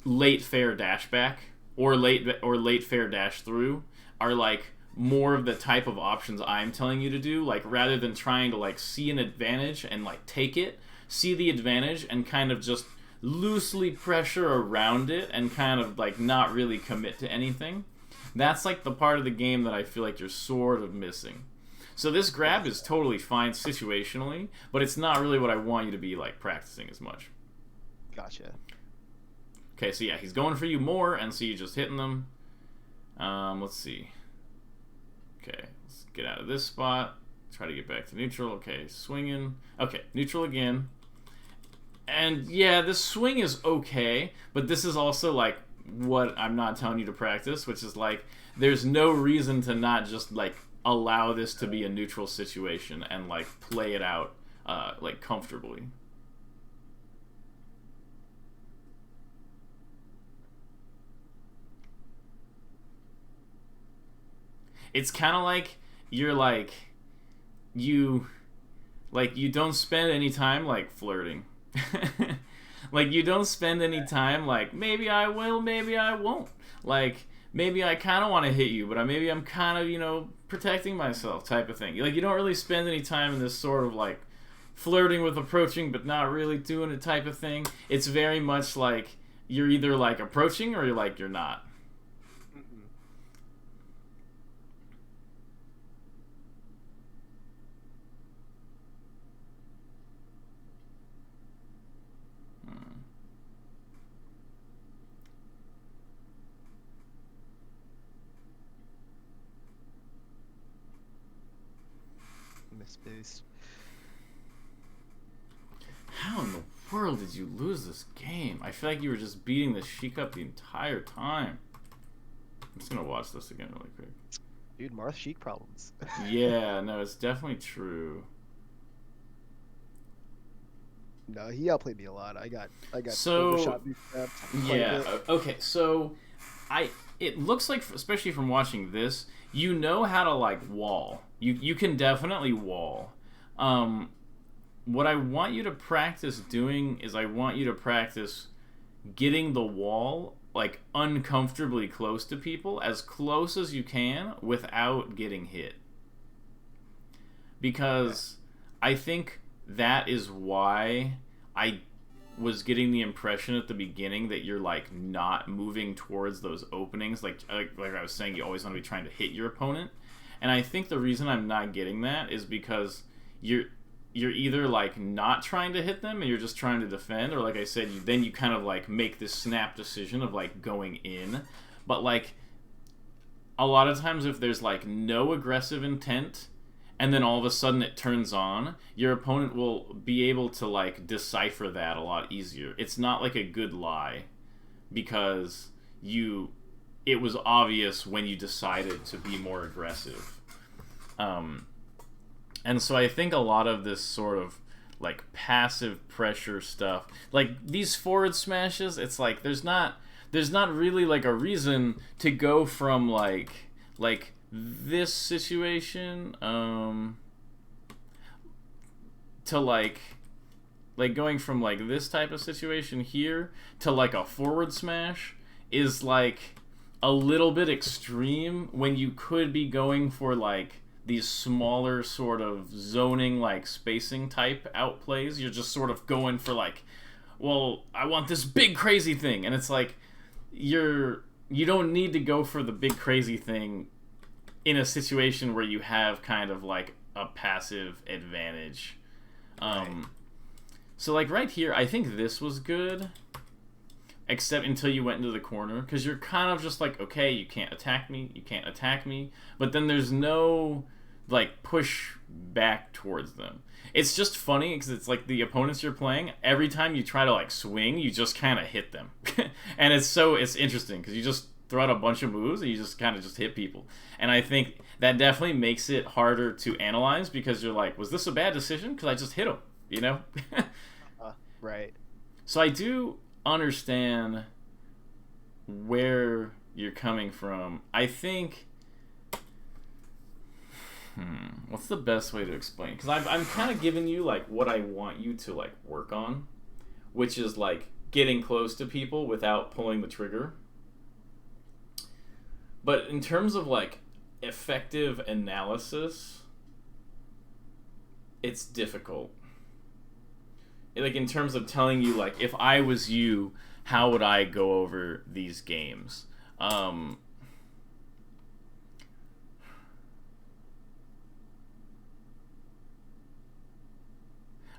late fair dash back or late fair dash through are like more of the type of options I'm telling you to do. Like, rather than trying to like see an advantage and like take it, see the advantage and kind of just loosely pressure around it and kind of like not really commit to anything. That's like the part of the game that I feel like you're sort of missing. So this grab is totally fine situationally, but it's not really what I want you to be like practicing as much. Gotcha. Okay, so yeah, he's going for you more, and so you're just hitting them. Let's see. Okay, let's get out of this spot. Try to get back to neutral. Okay, swinging. Okay, neutral again. And yeah, the swing is okay, but this is also like what I'm not telling you to practice, which is like, there's no reason to not just like allow this to be a neutral situation and like play it out like comfortably. It's kind of like you're like you don't spend any time like flirting. Like, you don't spend any time like, maybe I will, maybe I won't. Like, maybe I kind of want to hit you, but maybe I'm kind of, you know, protecting myself type of thing. Like, you don't really spend any time in this sort of like flirting with approaching but not really doing it type of thing. It's very much like you're either like approaching or you're not. Space. How in the world did you lose this game? I feel like you were just beating the Sheik up the entire time. I'm just gonna watch this again really quick. Dude, Marth Sheik problems. Yeah, no, it's definitely true. No, he outplayed me a lot. I got so overshot. Yeah. Okay. So, it looks like, especially from watching this, you know how to like wall. You can definitely wall. What I want you to practice doing is I want you to practice getting the wall like uncomfortably close to people, as close as you can without getting hit. Because I think that is why was getting the impression at the beginning that you're like not moving towards those openings. Like I was saying, you always want to be trying to hit your opponent. And I think the reason I'm not getting that is because you're either like not trying to hit them and you're just trying to defend, or like I said, then you kind of like make this snap decision of like going in. But like a lot of times if there's like no aggressive intent and then all of a sudden it turns on, your opponent will be able to like decipher that a lot easier. It's not like a good lie because it was obvious when you decided to be more aggressive. And so I think a lot of this sort of like passive pressure stuff, like these forward smashes, it's like there's not really like a reason to go from like this situation to like going from like this type of situation here to like a forward smash is like a little bit extreme when you could be going for like these smaller sort of zoning like spacing type outplays. You're just sort of going for like, well, I want this big crazy thing, and it's like you don't need to go for the big crazy thing in a situation where you have kind of like a passive advantage. Right. So like right here, I think this was good, except until you went into the corner, because you're kind of just like, okay, you can't attack me, but then there's no like push back towards them. It's just funny because it's like the opponents you're playing, every time you try to like swing, you just kind of hit them. And it's interesting because you just throw out a bunch of moves and you just kind of just hit people. And I think that definitely makes it harder to analyze because you're like, was this a bad decision? Because I just hit him, you know? Right. So I do understand where you're coming from. I think what's the best way to explain? Because I'm kind of giving you like what I want you to like work on, which is like getting close to people without pulling the trigger. But in terms of like effective analysis, it's difficult. Like in terms of telling you like, if I was you, how would I go over these games?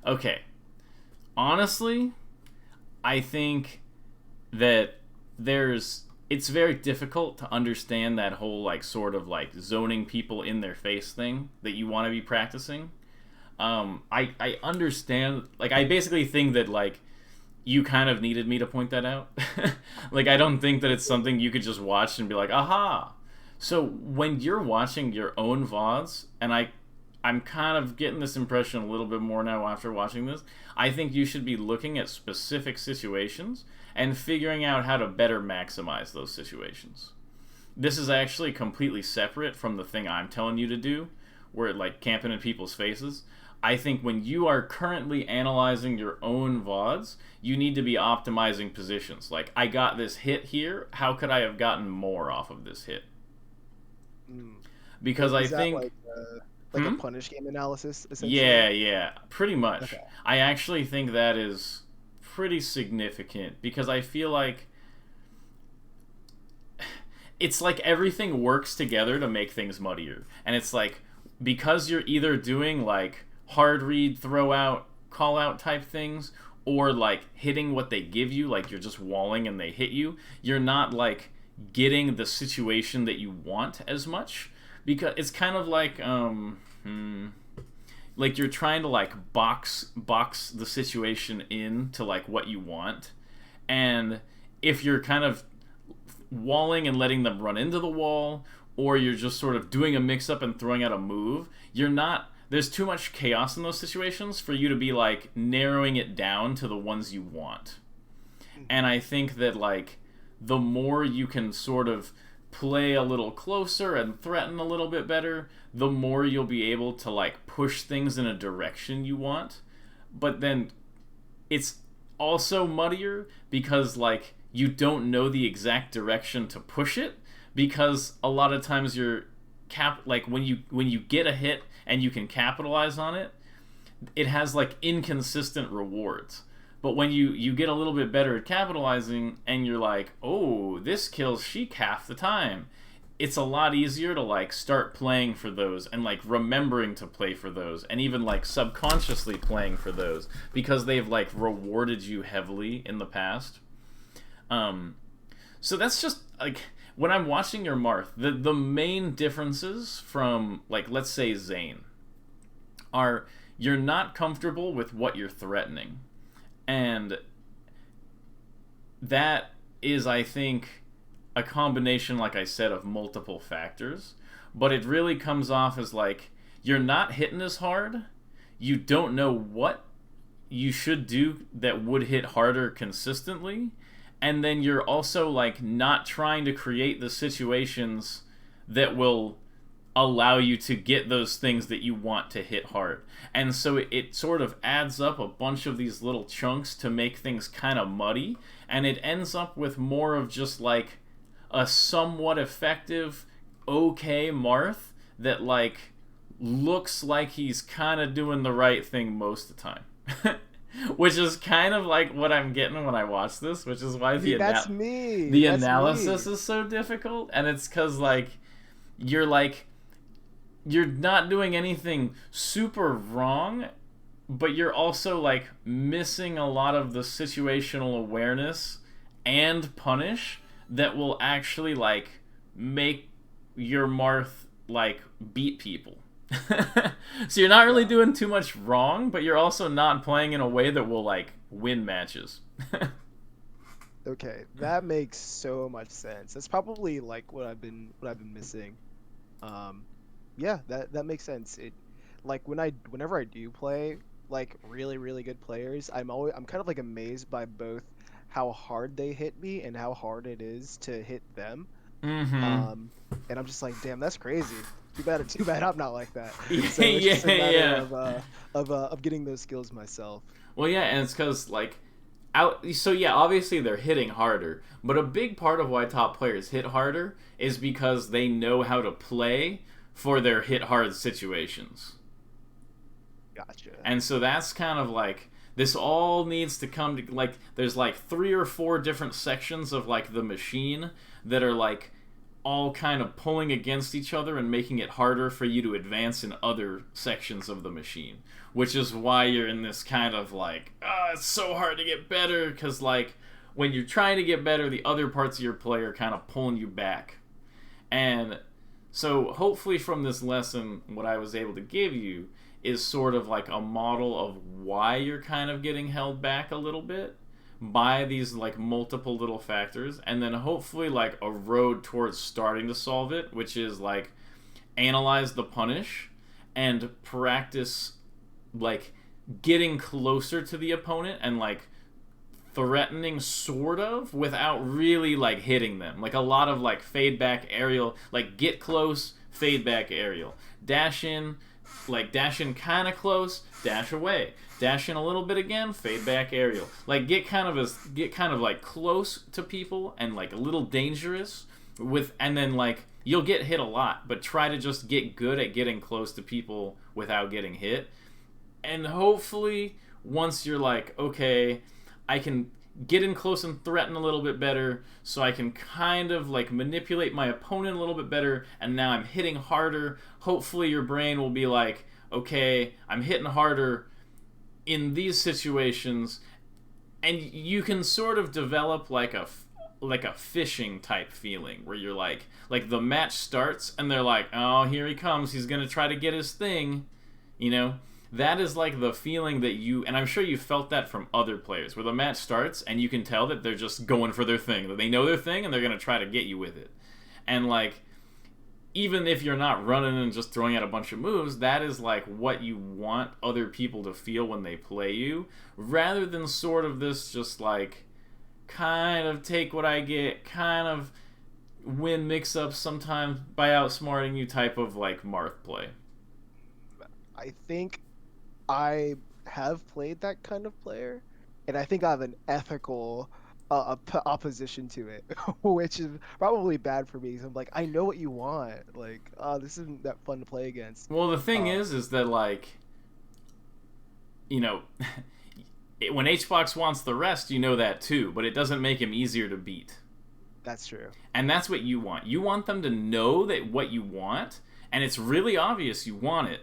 Okay. Honestly, I think that it's very difficult to understand that whole like sort of like zoning people in their face thing that you want to be practicing. I understand, like I basically think that like you kind of needed me to point that out. Like I don't think that it's something you could just watch and be like, aha. So when you're watching your own VODs, and I'm kind of getting this impression a little bit more now after watching this, I think you should be looking at specific situations and figuring out how to better maximize those situations. This is actually completely separate from the thing I'm telling you to do, where like camping in people's faces. I think when you are currently analyzing your own VODs, you need to be optimizing positions. Like, I got this hit here, how could I have gotten more off of this hit? Because Is I that think... like a punish game analysis, essentially? Yeah, pretty much. Okay. I actually think that is pretty significant because I feel like it's like everything works together to make things muddier. And it's like, because you're either doing like hard read, throw out, call out type things, or like hitting what they give you, like you're just walling and they hit you, you're not like getting the situation that you want as much. Because it's kind of like like you're trying to like box the situation into like what you want, and if you're kind of walling and letting them run into the wall, or you're just sort of doing a mix up and throwing out a move, there's too much chaos in those situations for you to be like narrowing it down to the ones you want. And I think that like the more you can sort of play a little closer and threaten a little bit better, the more you'll be able to like push things in a direction you want. But then it's also muddier because like you don't know the exact direction to push it, because a lot of times you're like when you get a hit and you can capitalize on it, it has like inconsistent rewards. But when you get a little bit better at capitalizing and you're like, oh, this kills Sheik half the time, it's a lot easier to like start playing for those and like remembering to play for those and even like subconsciously playing for those because they've like rewarded you heavily in the past. So that's just like when I'm watching your Marth, the main differences from like let's say Zane are you're not comfortable with what you're threatening. And that is, I think, a combination, like I said, of multiple factors. But it really comes off as like you're not hitting as hard. You don't know what you should do that would hit harder consistently. And then you're also like not trying to create the situations that will allow you to get those things that you want to hit hard. And so it sort of adds up a bunch of these little chunks to make things kind of muddy, and it ends up with more of just like a somewhat effective, okay Marth that like looks like he's kind of doing the right thing most of the time. Which is kind of like what I'm getting when I watch this, which is why the That's me. The That's analysis me. is so difficult, and it's because like you're not doing anything super wrong, but you're also like missing a lot of the situational awareness and punish that will actually like make your Marth like beat people. So you're not really Yeah. doing too much wrong, but you're also not playing in a way that will like win matches. Okay, that makes so much sense. That's probably like what I've been missing. Um, yeah, that makes sense. It like whenever I do play like really really good players, I'm kind of like amazed by both how hard they hit me and how hard it is to hit them. Mm-hmm. Um, and I'm just like, damn, that's crazy. Too bad I'm not like that. So it's just Yeah, a matter yeah. of getting those skills myself. Well, yeah, and it's because like out. So yeah, obviously they're hitting harder, but a big part of why top players hit harder is because they know how to play for their hit hard situations. Gotcha. And so that's kind of like this all needs to come to like there's like 3 or 4 different sections of like the machine that are like all kind of pulling against each other and making it harder for you to advance in other sections of the machine, which is why you're in this kind of like it's so hard to get better because like when you're trying to get better the other parts of your play are kind of pulling you back. And so hopefully from this lesson what I was able to give you is sort of like a model of why you're kind of getting held back a little bit by these like multiple little factors, and then hopefully like a road towards starting to solve it, which is like analyze the punish and practice like getting closer to the opponent and like threatening sort of without really like hitting them, like a lot of like fade back aerial, like get close, fade back aerial, dash in, like dash in kind of close, dash away, dash in a little bit again, fade back aerial, like get kind of like close to people and like a little dangerous with, and then like you'll get hit a lot, but try to just get good at getting close to people without getting hit. And hopefully once you're like, okay, I can get in close and threaten a little bit better, so I can kind of like manipulate my opponent a little bit better, and now I'm hitting harder. Hopefully your brain will be like, okay, I'm hitting harder in these situations, and you can sort of develop like a fishing type feeling where you're like the match starts and they're like, oh, here he comes, he's gonna try to get his thing, you know. That is like the feeling that you, and I'm sure you felt that from other players, where the match starts and you can tell that they're just going for their thing, that they know their thing and they're going to try to get you with it. And like, even if you're not running and just throwing out a bunch of moves, that is like what you want other people to feel when they play you, rather than sort of this just like, kind of take what I get, kind of win mix-ups sometimes by outsmarting you type of like Marth play. I think I have played that kind of player, and I think I have an ethical opposition to it, which is probably bad for me. 'Cause I'm like, I know what you want. Like, this isn't that fun to play against. Well, the thing Uh, is that like, you know, when HBox wants the rest, you know that too, but it doesn't make him easier to beat. That's true. And that's what you want. You want them to know that what you want, and it's really obvious you want it,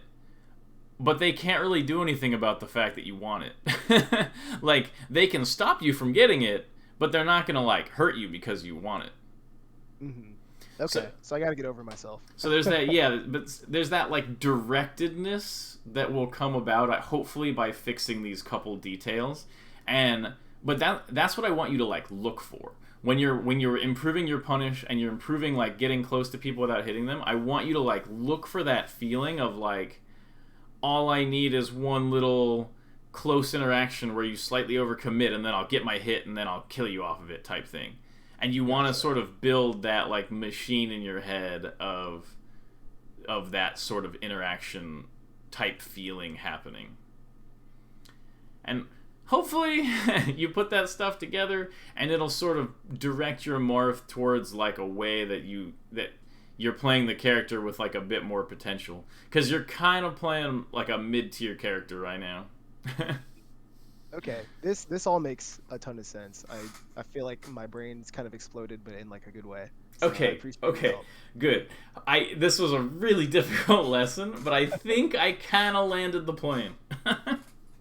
but they can't really do anything about the fact that you want it. Like, they can stop you from getting it, but they're not gonna, like, hurt you because you want it. Mm-hmm. Okay, so I gotta get over myself. So there's that, yeah, but there's that, like, directedness that will come about, hopefully, by fixing these couple details. But that's what I want you to, like, look for. When you're improving your punish and you're improving, like, getting close to people without hitting them, I want you to, like, look for that feeling of, like, all I need is one little close interaction where you slightly overcommit and then I'll get my hit and then I'll kill you off of it type thing. And you want to sort of build that, like, machine in your head of that sort of interaction type feeling happening. And hopefully you put that stuff together and it'll sort of direct your Marth towards, like, a way that you're playing the character with, like, a bit more potential. Because you're kind of playing, like, a mid-tier character right now. Okay, this all makes a ton of sense. I feel like my brain's kind of exploded, but in, like, a good way. So Okay, good. This was a really difficult lesson, but I think I kind of landed the plane.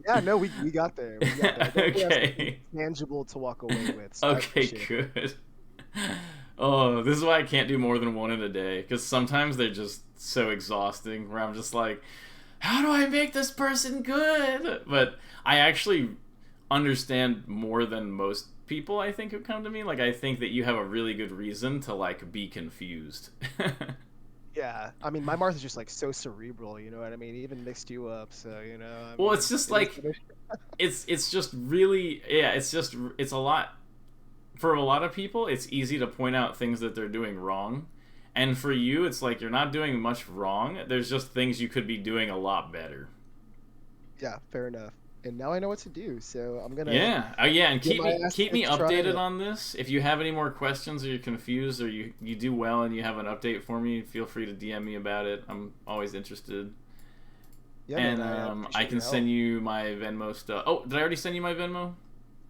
Yeah, no, we got there. We got there. Okay. Tangible to walk away with. So okay, good. Oh, this is why I can't do more than one in a day, because sometimes they're just so exhausting, where I'm just like, how do I make this person good? But I actually understand more than most people, I think, who come to me. Like, I think that you have a really good reason to, like, be confused. Yeah, I mean, my Marth is just, like, so cerebral, you know what I mean? He even mixed you up, so, you know. Well, it's just, like, it's just really, yeah, it's a lot. For a lot of people, it's easy to point out things that they're doing wrong. And for you, it's like you're not doing much wrong. There's just things you could be doing a lot better. Yeah, fair enough. And now I know what to do, so I'm gonna. Yeah, and keep me updated it. on this. If you have any more questions or you're confused or you do well and you have an update for me, feel free to DM me about it. I'm always interested. Yeah, and I can send you my Venmo stuff. Oh, did I already send you my Venmo?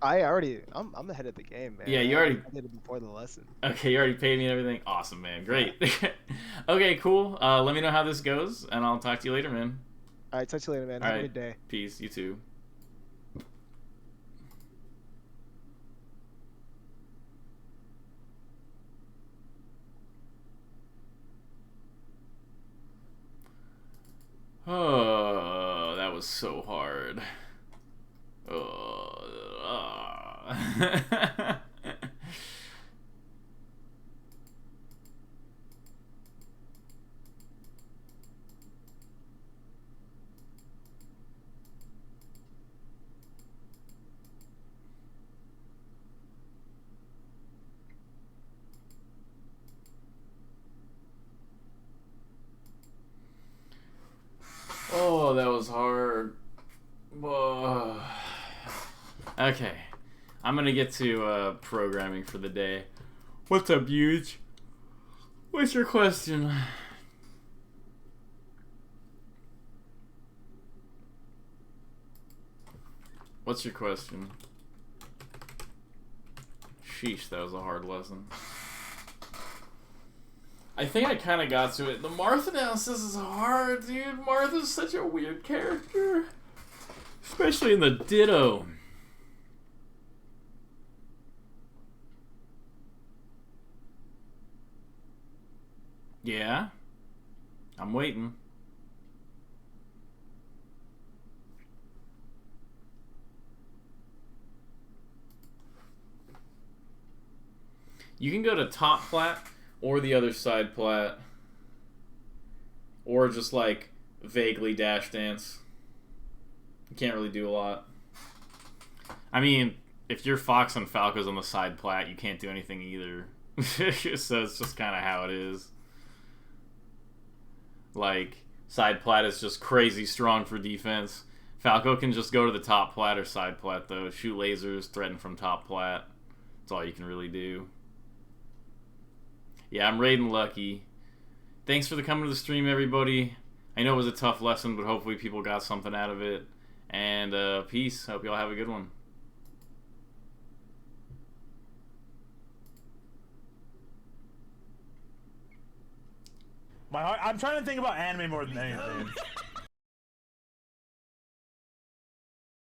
I'm ahead of the game, man. Yeah, you already did it before the lesson. Okay, you already paid me and everything. Awesome, man. Great. Okay, cool. Let me know how this goes, and I'll talk to you later, man. All right, talk to you later, man. Have a good day. Peace. You too. Oh, that was so hard. Oh, that was hard. Whoa. Okay. I'm gonna get to programming for the day. What's up, Huge? What's your question? What's your question? Sheesh, that was a hard lesson. I think I kind of got to it. The Marth analysis is hard, dude. Marth is such a weird character. Especially in the Ditto. Yeah? I'm waiting. You can go to top plat or the other side plat. Or just, like, vaguely dash dance. You can't really do a lot. I mean, if you're Fox and Falco's on the side plat, you can't do anything either. So it's just kind of how it is. Like, side plat is just crazy strong for defense. Falco can just go to the top plat or side plat, though. Shoot lasers, threaten from top plat. That's all you can really do. Yeah, I'm raiding lucky. Thanks for coming to the stream, everybody. I know it was a tough lesson, but hopefully people got something out of it. And peace. Hope y'all have a good one. My heart. I'm trying to think about anime more than anything.